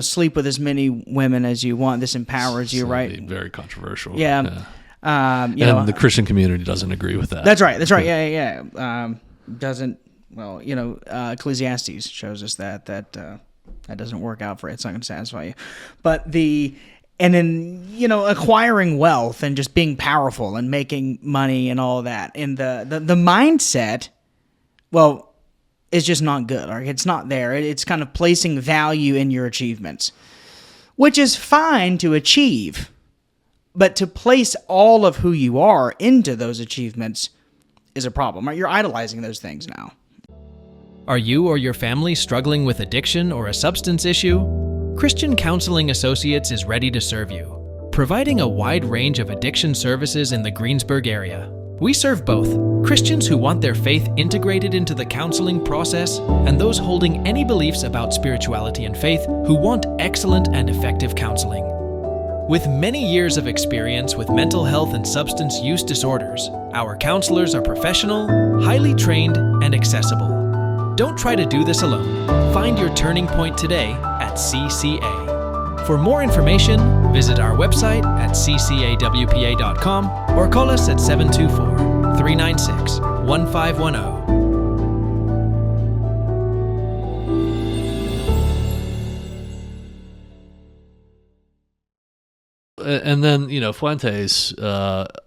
sleep with as many women as you want. This empowers you, right? Very controversial. Yeah. And the Christian community doesn't agree with that. That's right. Yeah. Ecclesiastes shows us that doesn't work out for it. It's not going to satisfy you. But and then, acquiring wealth and just being powerful and making money and all that. And the mindset, is just not good. Right? It's not there. It's kind of placing value in your achievements, which is fine to achieve. But to place all of who you are into those achievements is a problem. Right? You're idolizing those things now. Are you or your family struggling with addiction or a substance issue? Christian Counseling Associates is ready to serve you, providing a wide range of addiction services in the Greensburg area. We serve both Christians who want their faith integrated into the counseling process and those holding any beliefs about spirituality and faith who want excellent and effective counseling. With many years of experience with mental health and substance use disorders, our counselors are professional, highly trained, and accessible. Don't try to do this alone. Find your turning point today at CCA. For more information, visit our website at ccawpa.com or call us at 724-396-1510. And then, Fuentes,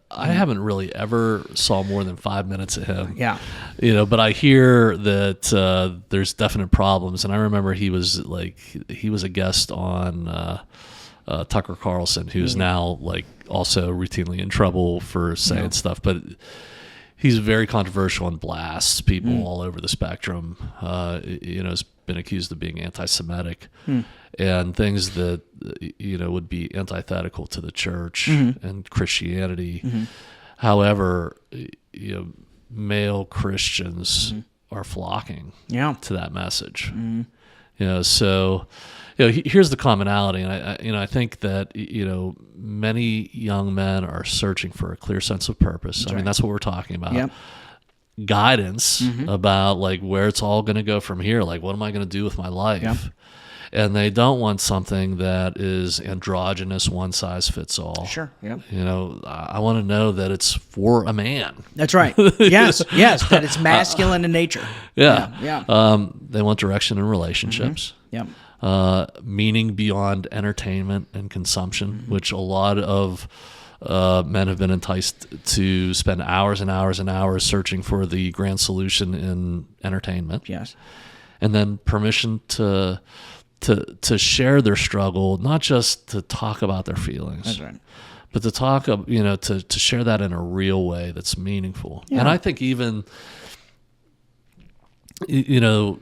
I haven't really ever saw more than 5 minutes of him. Yeah. But I hear that there's definite problems. And I remember he was a guest on Tucker Carlson, who's now like also routinely in trouble for saying stuff. But he's very controversial and blasts people all over the spectrum. Has been accused of being anti-Semitic and things that would be antithetical to the church and Christianity. However, male Christians are flocking to that message. So here's the commonality, and I think that many young men are searching for a clear sense of purpose. That's that's what we're talking about. Yep. Guidance about like where it's all going to go from here. Like, what am I going to do with my life? Yep. And they don't want something that is androgynous, one size fits all. Sure. Yep. I want to know that it's for a man. That's right. Yes. That it's masculine in nature. Yeah. Yeah. They want direction in relationships. Yep. meaning beyond entertainment and consumption, which a lot of men have been enticed to spend hours and hours and hours searching for the grand solution in entertainment. Yes. And then permission to share their struggle, not just to talk about their feelings. That's right. But to talk, to share that in a real way that's meaningful. Yeah. And I think even,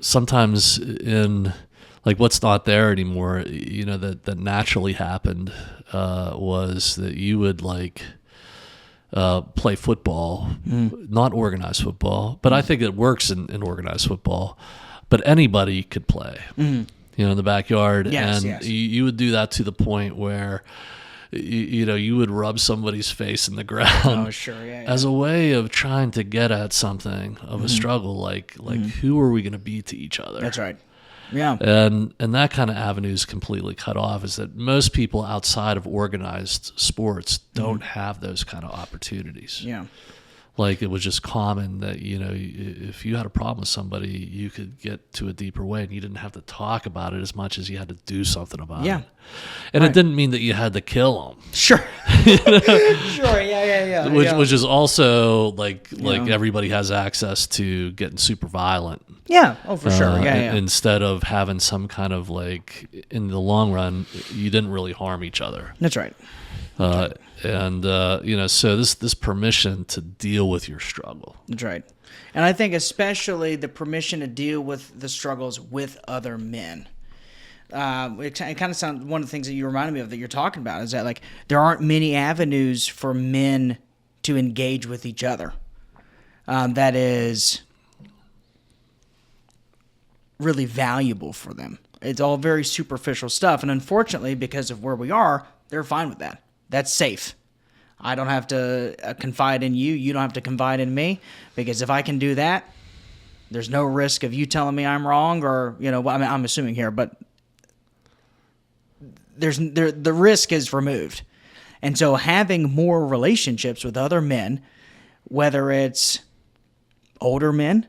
sometimes in like what's not there anymore, that naturally happened was that you would play football, not organized football, but I think it works in organized football. But anybody could play, in the backyard, Yes, and yes. you would do that to the point where, you would rub somebody's face in the ground. Oh, sure, yeah. As a way of trying to get at something of a struggle, like who are we going to be to each other? That's right. Yeah. And that kind of avenue is completely cut off. Is that most people outside of organized sports don't have those kind of opportunities. Yeah. Like it was just common that, if you had a problem with somebody, you could get to a deeper way and you didn't have to talk about it as much as you had to do something about Yeah. it. And it didn't mean that you had to kill them. Sure. Sure. Yeah. Which is also like everybody has access to getting super violent. Yeah. Oh, for sure. Yeah. Instead of having some kind of in the long run, you didn't really harm each other. That's right. So this permission to deal with your struggle. That's right. And I think especially the permission to deal with the struggles with other men. It kind of sounds, one of the things that you reminded me of that you're talking about is that there aren't many avenues for men to engage with each other. That is really valuable for them. It's all very superficial stuff. And unfortunately, because of where we are, they're fine with that. That's safe. I don't have to confide in you. You don't have to confide in me. Because if I can do that, there's no risk of you telling me I'm wrong or, I'm assuming here, but the risk is removed. And so having more relationships with other men, whether it's older men,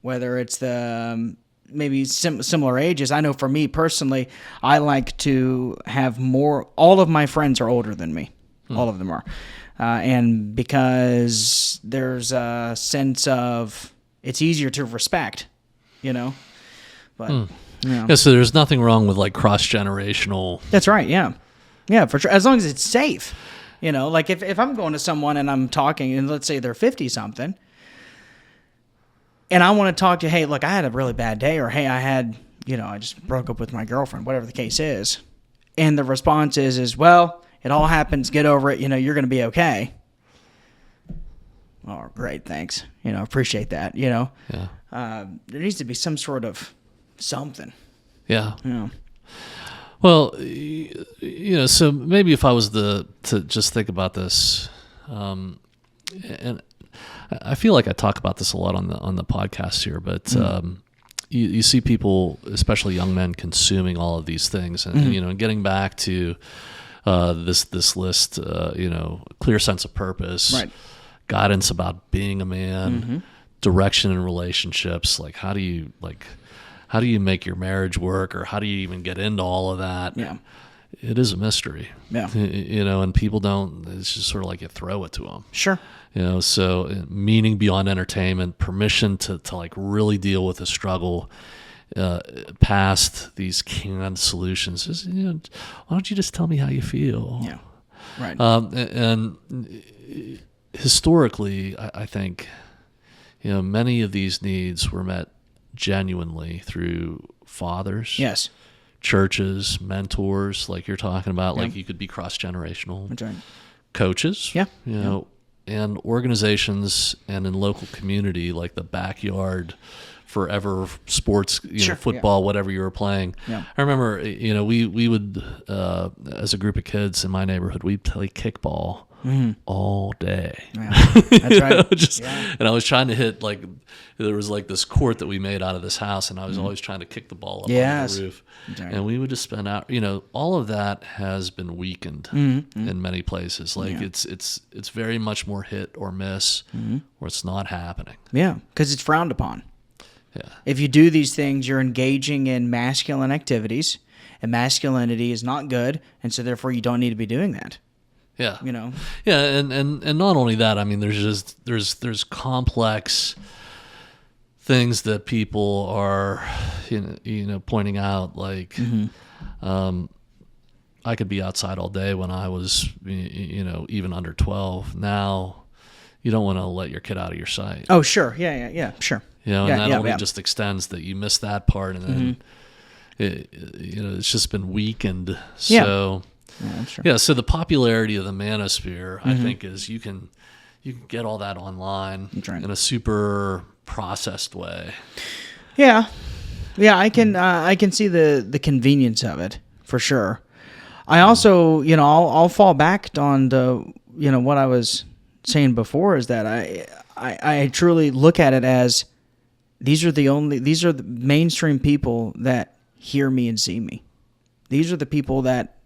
whether it's the maybe similar ages. I know for me personally, I like to have more. All of my friends are older than me. All of them are. And because there's a sense of it's easier to respect, But, Yeah, so there's nothing wrong with cross-generational. That's right, yeah. Yeah, for sure. As long as it's safe. If I'm going to someone and I'm talking, and let's say they're 50-something, and I want to talk to, hey, look, I had a really bad day, or hey, I just broke up with my girlfriend, whatever the case is. And the response is, well, it all happens, get over it, you're going to be okay. Oh, great, thanks. Appreciate that, Yeah. There needs to be some sort of something. Yeah. Yeah. Well, so maybe if I was to just think about this, and I feel like I talk about this a lot on the podcast here, but you see people, especially young men, consuming all of these things, and and getting back to this list, clear sense of purpose, Right. guidance about being a man, direction in relationships, how do you make your marriage work, or how do you even get into all of that? Yeah. It is a mystery. Yeah. And people don't, it's just sort of like you throw it to them. Sure. So meaning beyond entertainment, permission to really deal with a struggle past these canned solutions. Just, why don't you just tell me how you feel? Yeah. Right. And historically, I think, many of these needs were met genuinely through fathers, Yes. churches, mentors, like you're talking about, Yeah. you could be cross-generational, That's right. coaches, Yeah. and organizations, and in local community, like the backyard forever sports, Sure, football, whatever you were playing. Yeah. I remember, we would, as a group of kids in my neighborhood, we'd play kickball all day. Yeah. That's right. And I was trying to hit, there was this court that we made out of this house, and I was always trying to kick the ball up Yes. on the roof. Right. And we would just spend out, all of that has been weakened in many places. It's very much more hit or miss, or it's not happening. Yeah, because it's frowned upon. Yeah. If you do these things, you're engaging in masculine activities, and masculinity is not good, and so therefore you don't need to be doing that. Yeah. You know? Yeah, and not only that, I mean, there's complex things that people are, pointing out. Like, I could be outside all day when I was, even under 12. Now, you don't want to let your kid out of your sight. Oh, sure. Yeah, sure. And that only just extends that you miss that part, and then, it's just been weakened. So, that's true. yeah. So the popularity of the manosphere, I think, is you can get all that online in a super processed way. Yeah, I can see the convenience of it for sure. I also, I'll fall back on the, what I was saying before, is that I truly look at it as these are the mainstream people that hear me and see me. These are the people that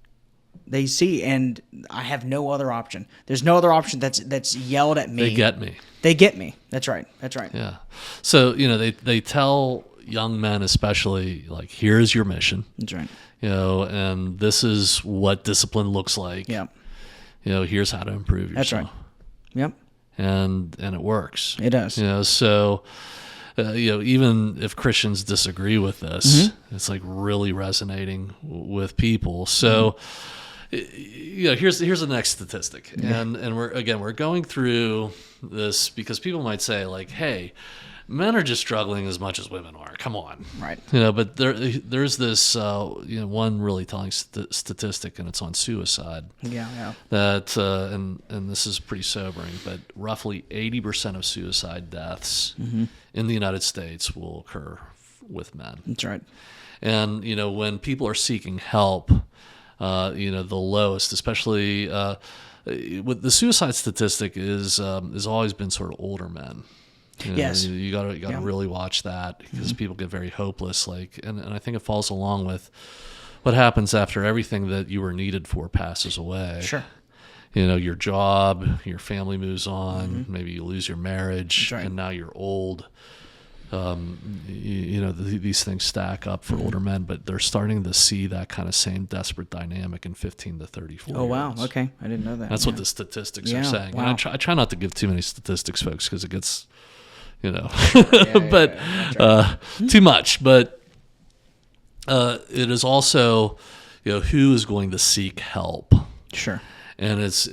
they see, and I have no other option. There's no other option that's yelled at me. They get me. They get me. That's right. Yeah. So, they tell young men especially, like, here's your mission. That's right. And this is what discipline looks like. Yeah. Here's how to improve yourself. That's right. Yep. And it works. It does. So, even if Christians disagree with this, it's like really resonating with people. So, here's the next statistic, and we're going through this because people might say, like, hey, men are just struggling as much as women are. Come on, right? But there's this one really telling statistic, and it's on suicide. Yeah. That and this is pretty sobering, but roughly 80% of suicide deaths in the United States will occur with men. That's right. And when people are seeking help, the lowest, especially with the suicide statistic, is always been sort of older men. Yes. You got to really watch that, because people get very hopeless. And I think it falls along with what happens after everything that you were needed for passes away. Sure. Your job, your family moves on, maybe you lose your marriage, right. and now you're old. These things stack up for older men, but they're starting to see that kind of same desperate dynamic in 15 to 34 Oh, wow. years. Okay. I didn't know that. That's what the statistics are saying. Wow. And I try not to give too many statistics, folks, because it gets, too much. But it is also, who is going to seek help. Sure. And it's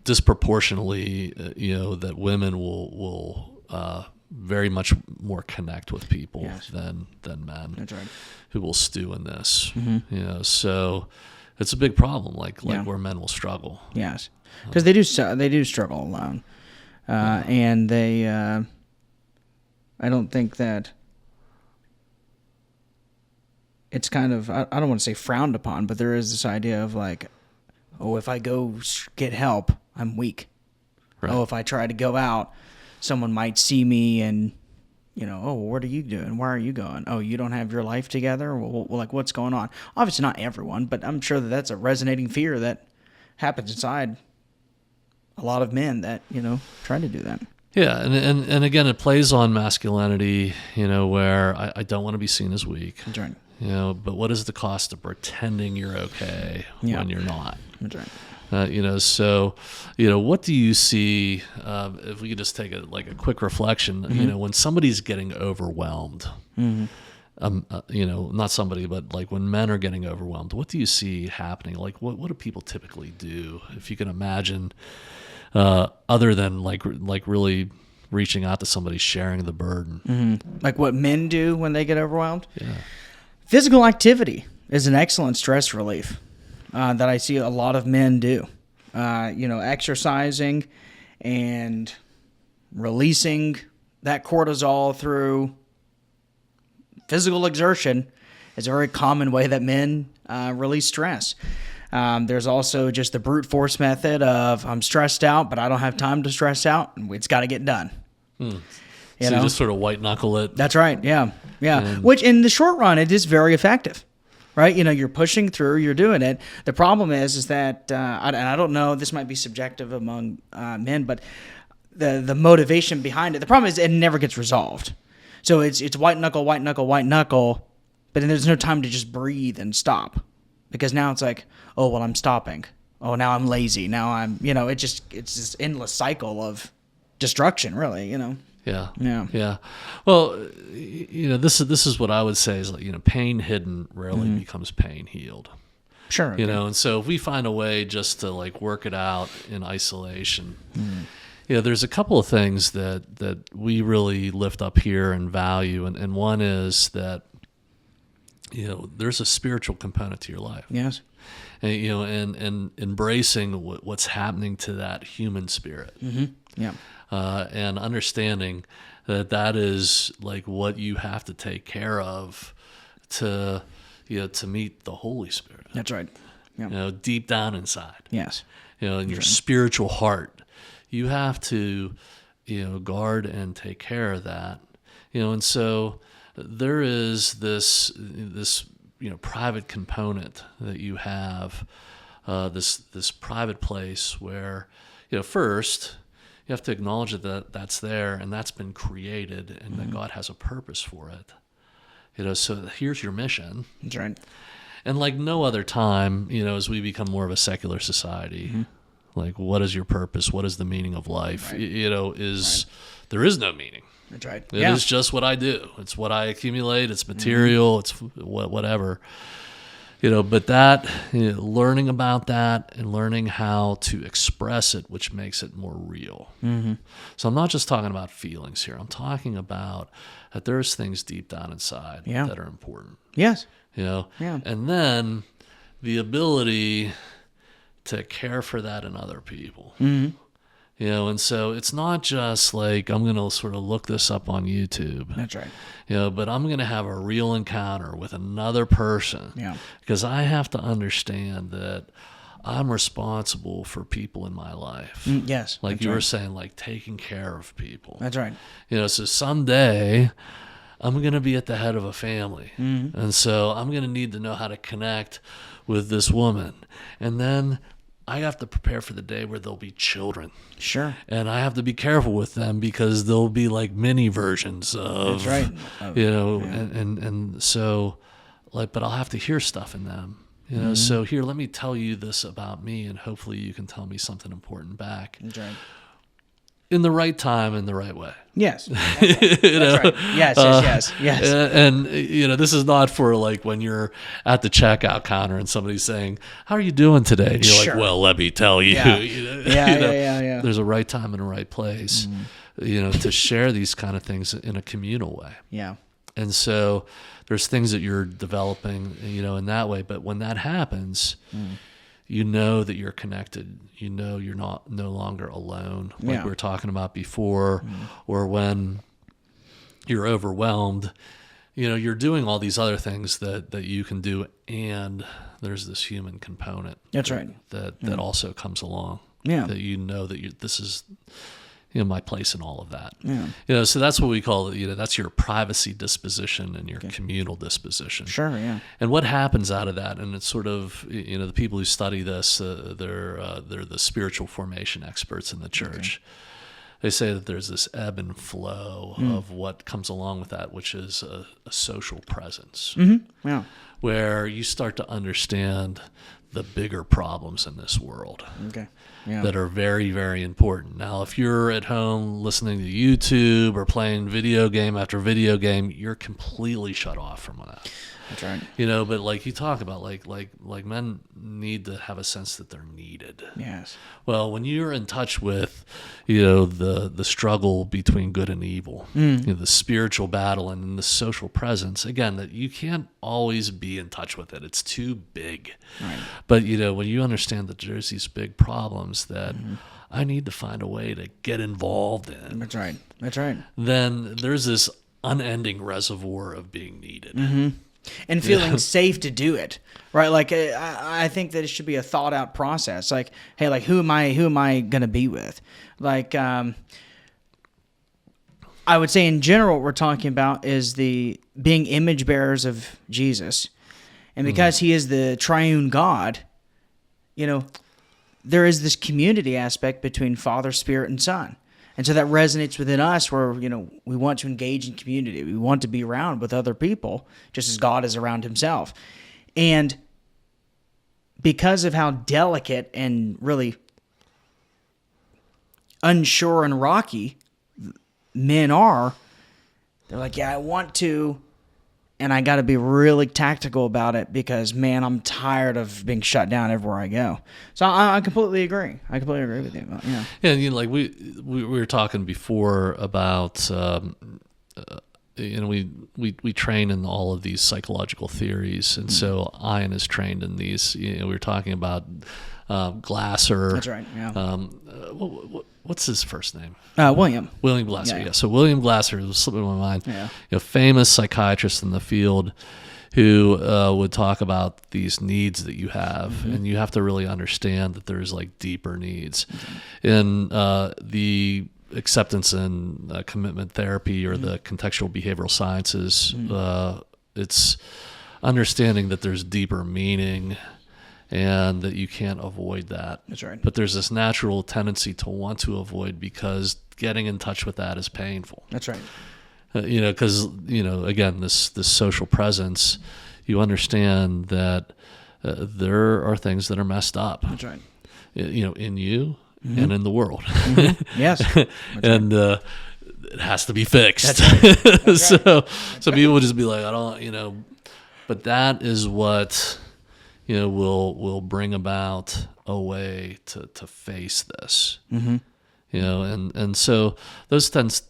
disproportionately, that women will very much more connect with people than men. That's right. Who will stew in this. So it's a big problem, like where men will struggle. Yes, because they do struggle alone, and they. I don't think that it's kind of, I don't want to say frowned upon, but there is this idea of like, oh, if I go get help, I'm weak. Right. Oh, if I try to go out, someone might see me and, oh, what are you doing? Where are you going? Oh, you don't have your life together? Well, like, what's going on? Obviously not everyone, but I'm sure that that's a resonating fear that happens inside a lot of men that, try to do that. Yeah, and again, it plays on masculinity, where I don't want to be seen as weak. That's right. But what is the cost of pretending you're okay when you're not? That's right. So, what do you see, if we could just take a quick reflection, when somebody's getting overwhelmed, not somebody, but like when men are getting overwhelmed, what do you see happening? Like, what do people typically do? If you can imagine, other than like really reaching out to somebody, sharing the burden. Like what men do when they get overwhelmed? Yeah. Physical activity is an excellent stress relief that I see a lot of men do. Exercising and releasing that cortisol through physical exertion is a very common way that men release stress. There's also just the brute force method of I'm stressed out, but I don't have time to stress out, and it's got to get done. You just sort of white knuckle it. That's right. Yeah. Which in the short run, it is very effective, right? You're pushing through, you're doing it. The problem is that, and I don't know, this might be subjective among men, but the motivation behind it, the problem is it never gets resolved. So it's white knuckle, white knuckle, white knuckle, but then there's no time to just breathe and stop, because now it's like, oh well, I'm stopping. Oh, now I'm lazy. Now I'm, it's this endless cycle of destruction, really. Yeah. Well, this is what I would say is, like, pain hidden rarely becomes pain healed. Sure. Okay. And so if we find a way just to like work it out in isolation, there's a couple of things that we really lift up here and value, and one is that there's a spiritual component to your life. Yes. And and embracing what's happening to that human spirit. Yeah. And understanding that is like what you have to take care of to meet the Holy Spirit. That's right. Yeah. Deep down inside. Yes. In your spiritual heart, you have to guard and take care of that. And so there is this private component that you have, this private place where first you have to acknowledge that that's there and that's been created, and that God has a purpose for it. So here's your mission. That's right. And like no other time, as we become more of a secular society, like, what is your purpose? What is the meaning of life? Right. There is no meaning. That's right. It is just what I do. It's what I accumulate. It's material. It's whatever. But that, learning about that and learning how to express it, which makes it more real. So I'm not just talking about feelings here. I'm talking about that there's things deep down inside that are important. Yes. And then the ability to care for that in other people. And so it's not just like I'm going to sort of look this up on YouTube. That's right. But I'm going to have a real encounter with another person. Yeah. Because I have to understand that I'm responsible for people in my life. Yes. Like you were saying, like taking care of people. That's right. So someday I'm going to be at the head of a family. And so I'm going to need to know how to connect with this woman. And then I have to prepare for the day where there'll be children. Sure. And I have to be careful with them because there'll be like mini versions of, that's right. And so like, but I'll have to hear stuff in them, so here, let me tell you this about me, and hopefully you can tell me something important back. That's right. In the right time, in the right way. Yes. That's right. That's right. Yes. And this is not for like when you're at the checkout counter and somebody's saying, "How are you doing today?" And you're like, "Well, let me tell you." Yeah. There's a right time and a right place, to share these kind of things in a communal way. Yeah. And so there's things that you're developing, in that way. But when that happens, that you're connected. You're no longer alone, like we were talking about before, or when you're overwhelmed, you're doing all these other things that you can do, and there's this human component. That's right. That also comes along. Yeah. That this is my place in all of that. Yeah. So that's what we call it. That's your privacy disposition and your communal disposition. Sure. Yeah. And what happens out of that? And it's sort of, the people who study this, they're the spiritual formation experts in the church. They say that there's this ebb and flow of what comes along with that, which is a social presence. Yeah. Where you start to understand the bigger problems in this world. Okay. Yeah. That are very, very important. Now, if you're at home listening to YouTube or playing video game after video game, you're completely shut off from that. That's right. But like you talk about, like men need to have a sense that they're needed. Yes. Well, when you're in touch with, the struggle between good and evil, the spiritual battle and the social presence, again, that you can't always be in touch with it. It's too big. Right. But, when you understand that there's these big problems that I need to find a way to get involved in. That's right. That's right. Then there's this unending reservoir of being needed. And feeling safe to do it, right? Like I think that it should be a thought out process. Like, hey, like who am I gonna be with? Like, I would say in general, what we're talking about is the being image bearers of Jesus, and because He is the triune God, there is this community aspect between Father, Spirit, and Son. And so that resonates within us where, we want to engage in community. We want to be around with other people just as God is around himself. And because of how delicate and really unsure and rocky men are, they're like, yeah, I want to, and I got to be really tactical about it because, man, I'm tired of being shut down everywhere I go. So I completely agree. I completely agree with you. Yeah. Yeah, like we were talking before about, we train in all of these psychological theories, and so Ian is trained in these. We were talking about Glasser. That's right. Yeah. What's his first name? William Glasser. Yeah. Yeah. So William Glasser was slipping in my mind. Yeah. Famous psychiatrist in the field who would talk about these needs that you have, and you have to really understand that there's like deeper needs. In the acceptance and commitment therapy or the contextual behavioral sciences, it's understanding that there's deeper meaning and that you can't avoid that. That's right. But there's this natural tendency to want to avoid because getting in touch with that is painful. That's right. Because, again, this social presence, you understand that there are things that are messed up. That's right. In you and in the world. Yes. And it has to be fixed. That's right. That's right. So people would just be like, I don't, but that is what, will bring about a way to face this. And so those tends,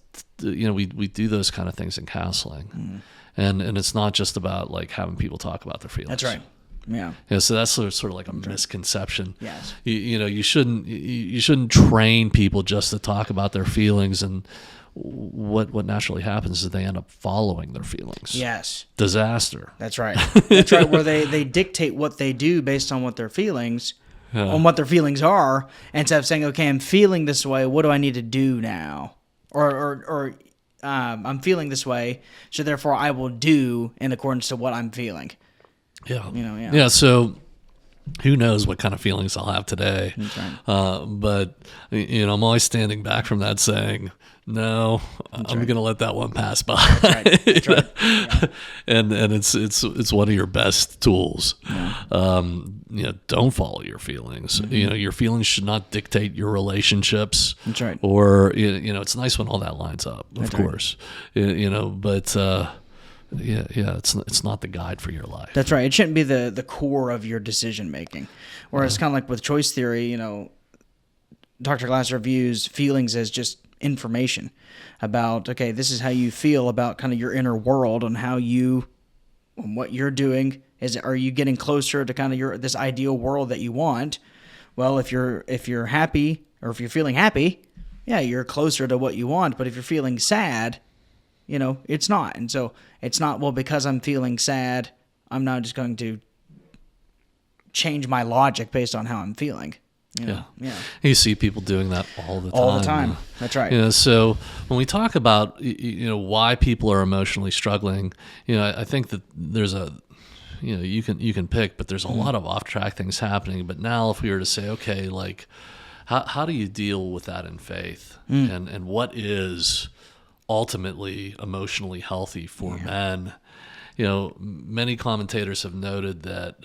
we do those kind of things in counseling, and it's not just about like having people talk about their feelings. That's right. Yeah. So that's sort of like a misconception. Yes. You shouldn't train people just to talk about their feelings, and what naturally happens is they end up following their feelings. Yes. Disaster. That's right. That's right. Where they dictate what they do based on what their feelings, on what their feelings are, instead of saying, okay, I'm feeling this way. What do I need to do now? Or I'm feeling this way, so therefore I will do in accordance to what I'm feeling. Yeah. Yeah. Yeah. So who knows what kind of feelings I'll have today? That's right. But I'm always standing back from that, saying, no, I'm going to let that one pass by. That's right. Yeah. And it's one of your best tools. Yeah. Don't follow your feelings. Your feelings should not dictate your relationships. That's right. Or it's nice when all that lines up, of That's course. But it's not the guide for your life. That's right. It shouldn't be the core of your decision making. Whereas kind of like with choice theory, Dr. Glasser views feelings as just information about, okay, this is how you feel about kind of your inner world and what you're doing. Are you getting closer to kind of this ideal world that you want? Well, if you're happy, or if you're feeling happy, yeah, you're closer to what you want. But if you're feeling sad, it's not. And so it's not, well, because I'm feeling sad, I'm now just going to change my logic based on how I'm feeling. Yeah. You see people doing that all the time. All the time. That's right. So when we talk about why people are emotionally struggling, I think that there's you can pick, but there's a lot of off track things happening. But now, if we were to say, okay, like how do you deal with that in faith, and what is ultimately emotionally healthy for men? Many commentators have noted that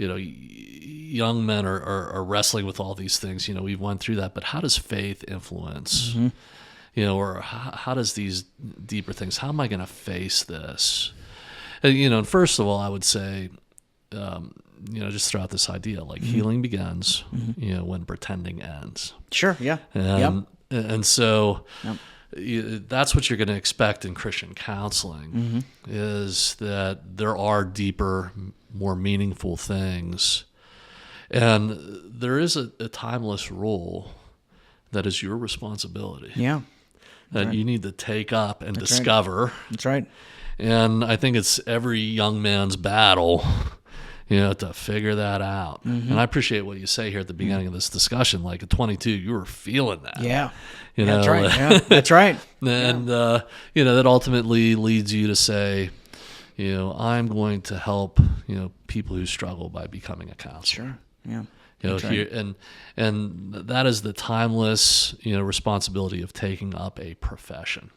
young men are wrestling with all these things. We've went through that, but how does faith influence? Or how does these deeper things? How am I going to face this? And first of all, I would say, just throw out this idea, like healing begins, when pretending ends. Sure. Yeah. And so. That's what you're going to expect in Christian counseling, is that there are deeper, more meaningful things. And there is a timeless role that is your responsibility. Yeah. That you need to take up and That's discover. Right. That's right. And I think it's every young man's battle, to figure that out. And I appreciate what you say here at the beginning of this discussion. Like at 22, you were feeling that. Yeah. That's right. Yeah, that's right. And, that ultimately leads you to say, I'm going to help, people who struggle by becoming a counselor. Sure. Yeah. That's right. here and that is the timeless, responsibility of taking up a profession.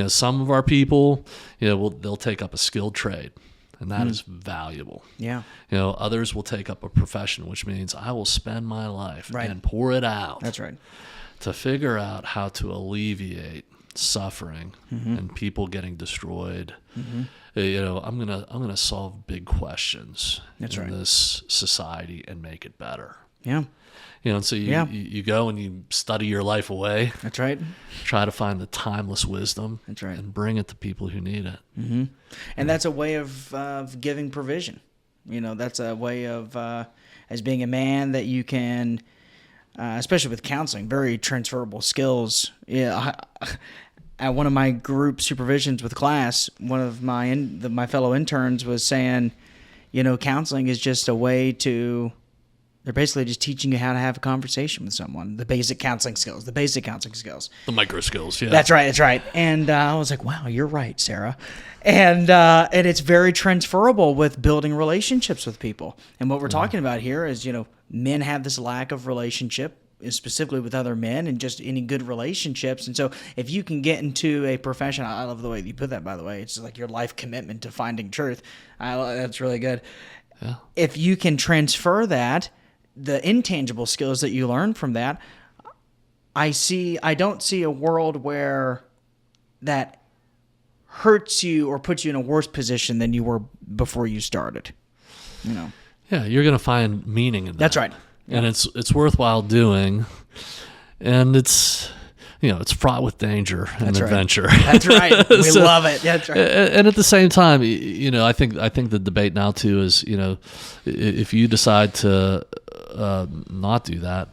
Some of our people, they'll take up a skilled trade, and that is valuable. Yeah. Others will take up a profession, which means I will spend my life Right. and pour it out. That's right. To figure out how to alleviate suffering and people getting destroyed. I'm gonna solve big questions That's in right. this society and make it better. Yeah. And so you go and you study your life away, That's right. try to find the timeless wisdom. That's right. And bring it to people who need it. And that's a way of giving provision. That's a way of, as being a man, that you can, especially with counseling, very transferable skills. Yeah. At one of my group supervisions with class, one of my fellow interns was saying, counseling is just a way to. They're basically just teaching you how to have a conversation with someone. The basic counseling skills. The micro skills, yeah. That's right. And I was like, wow, you're right, Sarah. And it's very transferable with building relationships with people. And what we're talking about here is, men have this lack of relationship, specifically with other men, and just any good relationships. And so if you can get into a profession, I love the way you put that, by the way. It's like your life commitment to finding truth. That's really good. Yeah. If you can transfer that, the intangible skills that you learn from that, I don't see a world where that hurts you or puts you in a worse position than you were before you started. Yeah, you're going to find meaning in that. That's right. And it's worthwhile doing, and it's fraught with danger and That's right. adventure. That's right. We So- love it. That's right. And at the same time, I think the debate now too is, if you decide to not do that,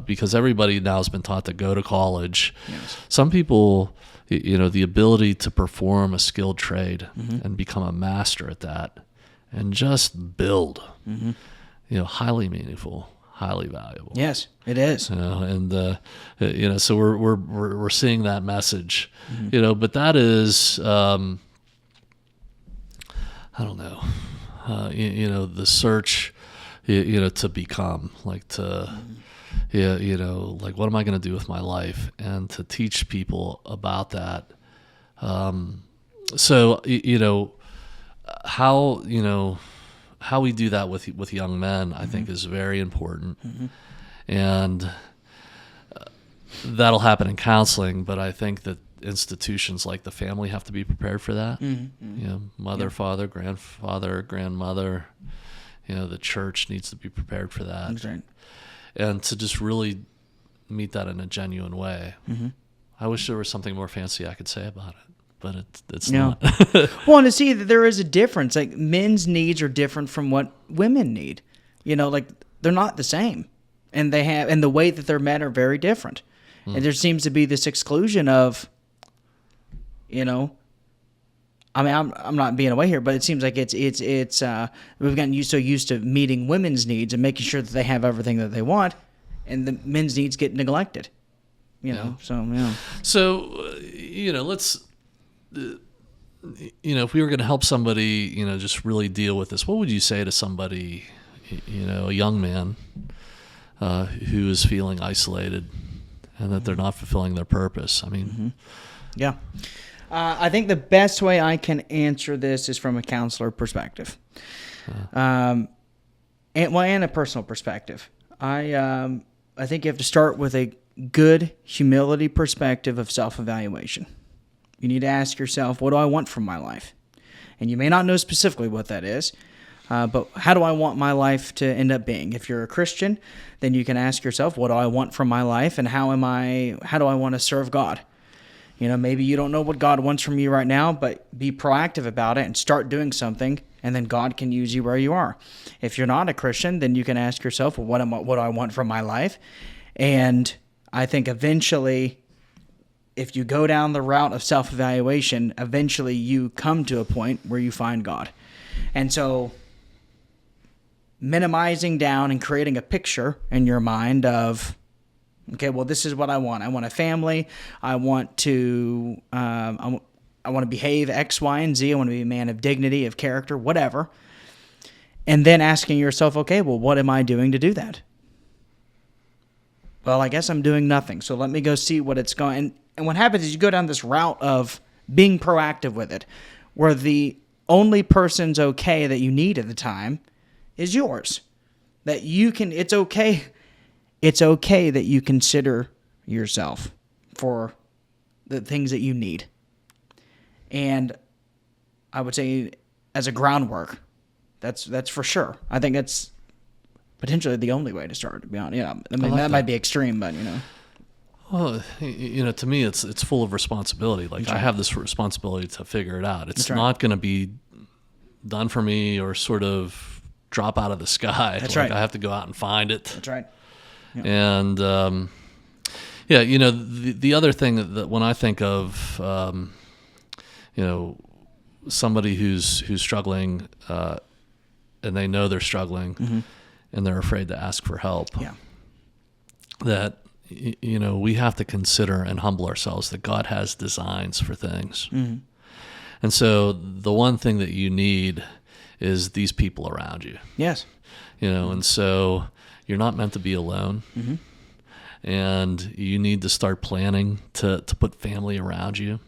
because everybody now has been taught to go to college. Yes. Some people, the ability to perform a skilled trade and become a master at that, and just build, highly meaningful, highly valuable. Yes, it is. So we're seeing that message, but that is, I don't know, the search, to become, like to, like what am I going to do with my life, and to teach people about that. How we do that with young men, I think, is very important, and that'll happen in counseling. But I think that institutions like the family have to be prepared for that. Mother, father, grandfather, grandmother. The church needs to be prepared for that. That's right. And to just really meet that in a genuine way. I wish there was something more fancy I could say about it, but it's not. Well, and to see that there is a difference. Like, men's needs are different from what women need. Like, they're not the same, and the way that they're met are very different. And there seems to be this exclusion of, I mean, I'm not being away here, but it seems like it's we've gotten so used to meeting women's needs and making sure that they have everything that they want, and the men's needs get neglected. So yeah. So, let's, if we were going to help somebody, just really deal with this, what would you say to somebody, a young man who is feeling isolated and that they're not fulfilling their purpose? I mean, Yeah. I think the best way I can answer this is from a counselor perspective, and a personal perspective. I think you have to start with a good humility perspective of self-evaluation. You need to ask yourself, what do I want from my life? And you may not know specifically what that is, but how do I want my life to end up being? If you're a Christian, then you can ask yourself, what do I want from my life, and how do I want to serve God? Maybe you don't know what God wants from you right now, but be proactive about it and start doing something, and then God can use you where you are. If you're not a Christian, then you can ask yourself, well, what do I want from my life? And I think eventually, if you go down the route of self-evaluation, eventually you come to a point where you find God. And so minimizing down and creating a picture in your mind of, okay, well, this is what I want. I want a family. I want to behave X, Y, and Z. I want to be a man of dignity, of character, whatever. And then asking yourself, okay, well, what am I doing to do that? Well, I guess I'm doing nothing. So let me go see what it's going. And what happens is you go down this route of being proactive with it, where the only person's okay that you need at the time is yours. That you can, it's okay that you consider yourself for the things that you need. And I would say as a groundwork, that's for sure. I think that's potentially the only way to start, to be honest. Yeah, I mean, that might be extreme, but, Well, to me, it's full of responsibility. Like, I have this responsibility to figure it out. It's not going to be done for me or sort of drop out of the sky. That's like, right. I have to go out and find it. That's right. Yeah. And, the other thing that when I think of, somebody who's struggling, and they know they're struggling, and they're afraid to ask for help, that, we have to consider and humble ourselves that God has designs for things. And so the one thing that you need is these people around you. Yes. And so you're not meant to be alone. And you need to start planning to put family around you.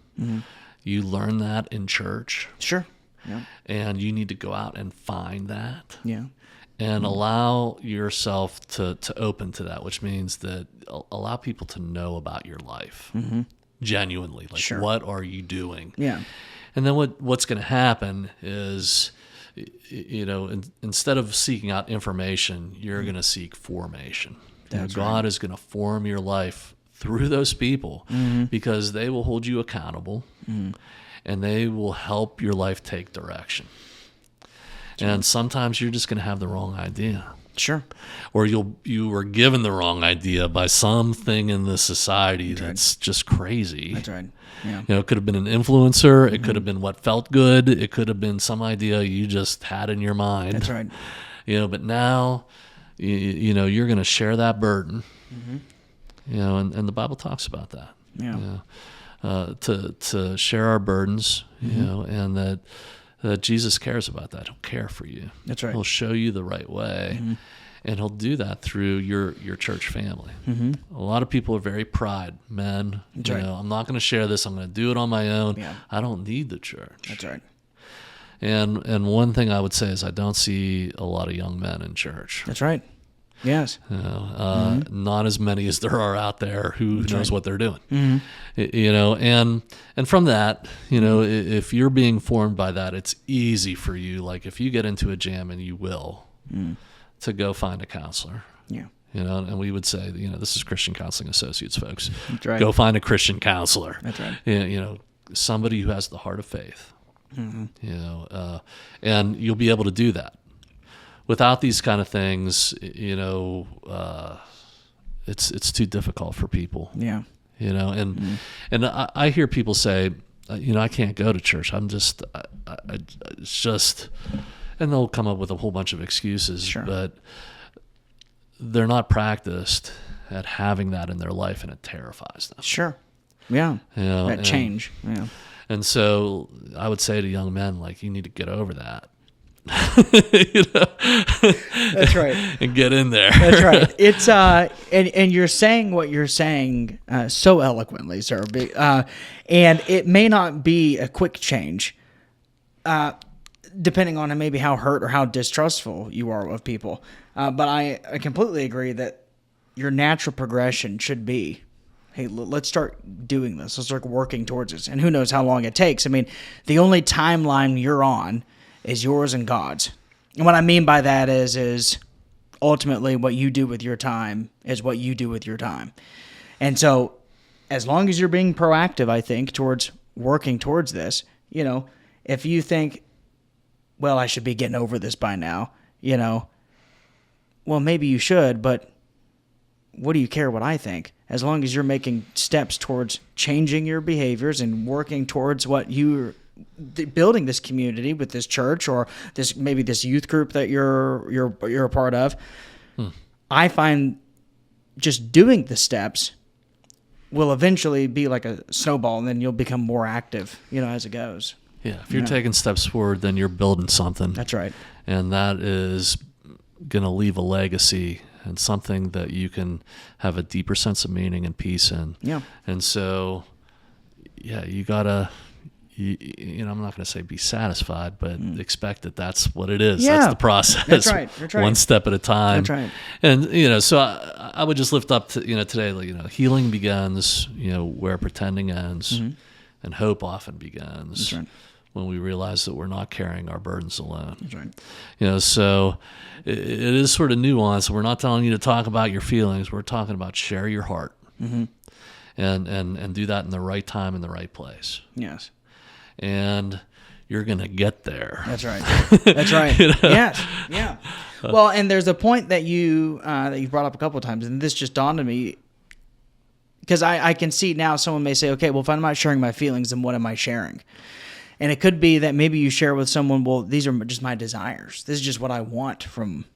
You learn that in church. Sure. Yeah. And you need to go out and find that. Yeah. And allow yourself to open to that, which means that allow people to know about your life genuinely. Like, Sure. What are you doing? Yeah. And then what's going to happen is, instead of seeking out information, you're going to seek formation. That's God is going to form your life through those people because they will hold you accountable and they will help your life take direction. And sometimes you're just going to have the wrong idea. Sure. Or you were given the wrong idea by something in the society that's just crazy. That's right. Yeah. It could have been an influencer. It could have been what felt good. It could have been some idea you just had in your mind. That's right. But now, you're going to share that burden. And the Bible talks about that. Yeah. To share our burdens, and that Jesus cares about that. He'll care for you. That's right. He'll show you the right way. And he'll do that through your church family. A lot of people are very pride men. That's right. I'm not going to share this. I'm going to do it on my own. Yeah. I don't need the church. That's right. And one thing I would say is I don't see a lot of young men in church. That's right. Yes. Not as many as there are out there who knows what they're doing. And from that, if you're being formed by that, it's easy for you. Like, if you get into a jam, and you will, to go find a counselor. Yeah. And we would say, this is Christian Counseling Associates, folks. That's right. Go find a Christian counselor. That's right. Somebody who has the heart of faith. And you'll be able to do that. Without these kind of things, it's too difficult for people. Yeah. And I hear people say, I can't go to church. It's just, and they'll come up with a whole bunch of excuses. Sure. But they're not practiced at having that in their life, and it terrifies them. Sure. Yeah. That change. Yeah. And so I would say to young men, like, you need to get over that. That's right. And get in there. That's right. It's and you're saying what you're saying so eloquently, sir. And it may not be a quick change, depending on maybe how hurt or how distrustful you are of people. But I completely agree that your natural progression should be, hey, let's start doing this. Let's start working towards this. And who knows how long it takes. I mean, the only timeline you're on is yours and God's. And what I mean by that is ultimately what you do with your time is what you do with your time. And so as long as you're being proactive, I think, towards working towards this, if you think, well, I should be getting over this by now, well, maybe you should, but what do you care what I think? As long as you're making steps towards changing your behaviors and working towards what you're building, this community with this church or this youth group that you're a part of. I find just doing the steps will eventually be like a snowball, and then you'll become more active, as it goes. Yeah, if you're taking steps forward, then you're building something. That's right. and that is going to leave a legacy and something that you can have a deeper sense of meaning and peace in. Yeah. And so, yeah, you gotta, you know, I'm not going to say be satisfied, but expect that that's what it is. Yeah. That's the process. That's right. That's right. One step at a time. That's right. And, you know, so I would just lift up to, you know, today, like, you know, healing begins, you know, where pretending ends, and hope often begins. That's right. When we realize that we're not carrying our burdens alone. That's right. You know, so it is sort of nuanced. We're not telling you to talk about your feelings. We're talking about share your heart, and do that in the right time in the right place. Yes. And you're gonna get there. That's right. That's right. You know? Yes. Yeah. Well, and there's a point that you brought up a couple of times, and this just dawned on me, because I can see now someone may say, okay, well, if I'm not sharing my feelings, then what am I sharing? And it could be that maybe you share with someone, well, these are just my desires. This is just what I want from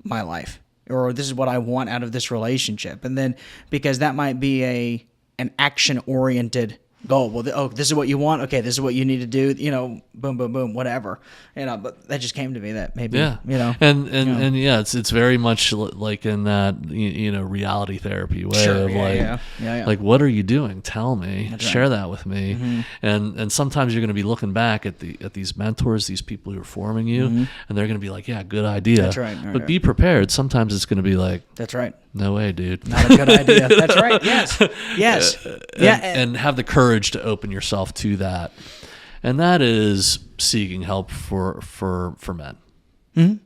my life, or this is what I want out of this relationship. And then, because that might be an action-oriented goal. Well, this is what you want. Okay, this is what you need to do. You know, boom, boom, boom, whatever. You know, but that just came to me that maybe, Yeah. you know. And yeah, it's very much like in that, you know, reality therapy way Sure, of yeah. like, what are you doing? Tell me. That's Share right. that with me. And sometimes you're going to be looking back at these mentors, these people who are forming you, and they're going to be like, yeah, good idea. That's right. But be prepared. Sometimes it's going to be like, That's right. no way, dude. Not a good idea. That's right. Yes. Yes. Yeah. And have the courage to open yourself to that. And that is seeking help for men. You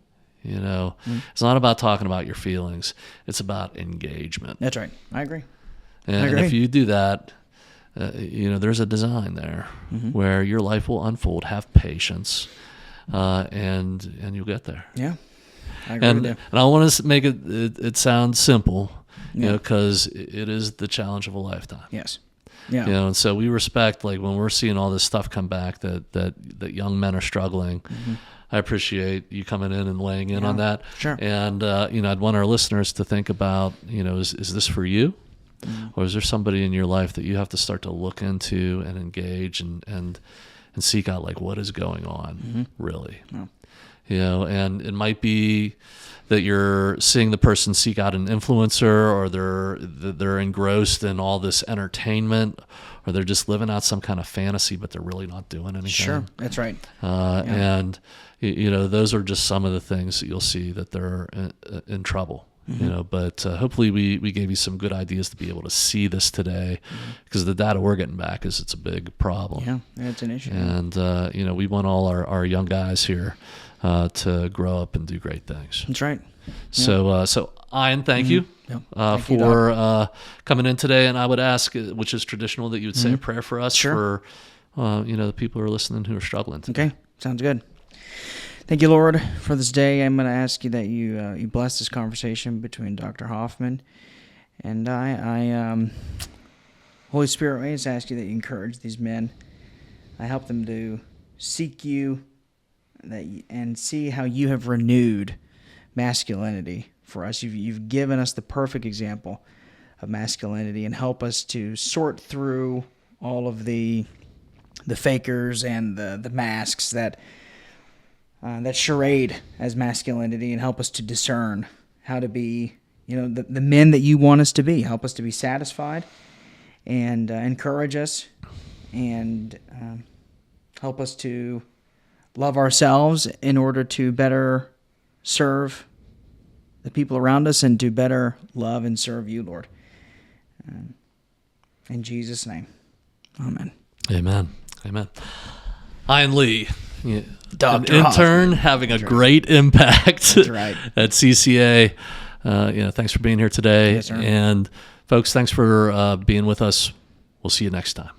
know, it's not about talking about your feelings. It's about engagement. That's right. I agree. And if you do that, you know, there's a design there where your life will unfold. Have patience, and you'll get there. Yeah. I agree with you. And I want to make it sound simple, you know, because it is the challenge of a lifetime. Yes. Yeah. You know, and so we respect, like, when we're seeing all this stuff come back that young men are struggling. I appreciate you coming in and laying in on that. Sure. And you know, I'd want our listeners to think about, you know, is this for you, or is there somebody in your life that you have to start to look into and engage and seek out, like, what is going on really? Yeah. You know, and it might be that you're seeing the person seek out an influencer, or they're engrossed in all this entertainment, or they're just living out some kind of fantasy, but they're really not doing anything. Sure. That's right. And, you know, those are just some of the things that you'll see that they're in trouble. You know, but hopefully we gave you some good ideas to be able to see this today, because the data we're getting back is it's a big problem. Yeah, it's an issue. And, you know, we want all our young guys here to grow up and do great things. That's right. So, Ian, thank you Thank you, for coming in today. And I would ask, which is traditional, that you would say a prayer for us, Sure. for, you know, the people who are listening who are struggling today. Okay, sounds good. Thank you, Lord, for this day. I'm going to ask you that you bless this conversation between Dr. Hoffman and I. Holy Spirit, I just ask you that you encourage these men. I help them to seek you and see how you have renewed masculinity for us. You've given us the perfect example of masculinity, and help us to sort through all of the fakers and the masks that charade as masculinity, and help us to discern how to be, you know, the men that you want us to be. Help us to be satisfied, and encourage us, and help us to love ourselves in order to better serve the people around us, and to better love and serve you, Lord. In Jesus' name, amen. Amen. Amen. Ian Lee, an Dr. intern, Hoffman. having a great impact right. at CCA. You know, thanks for being here today. Yes, sir. And folks, thanks for being with us. We'll see you next time.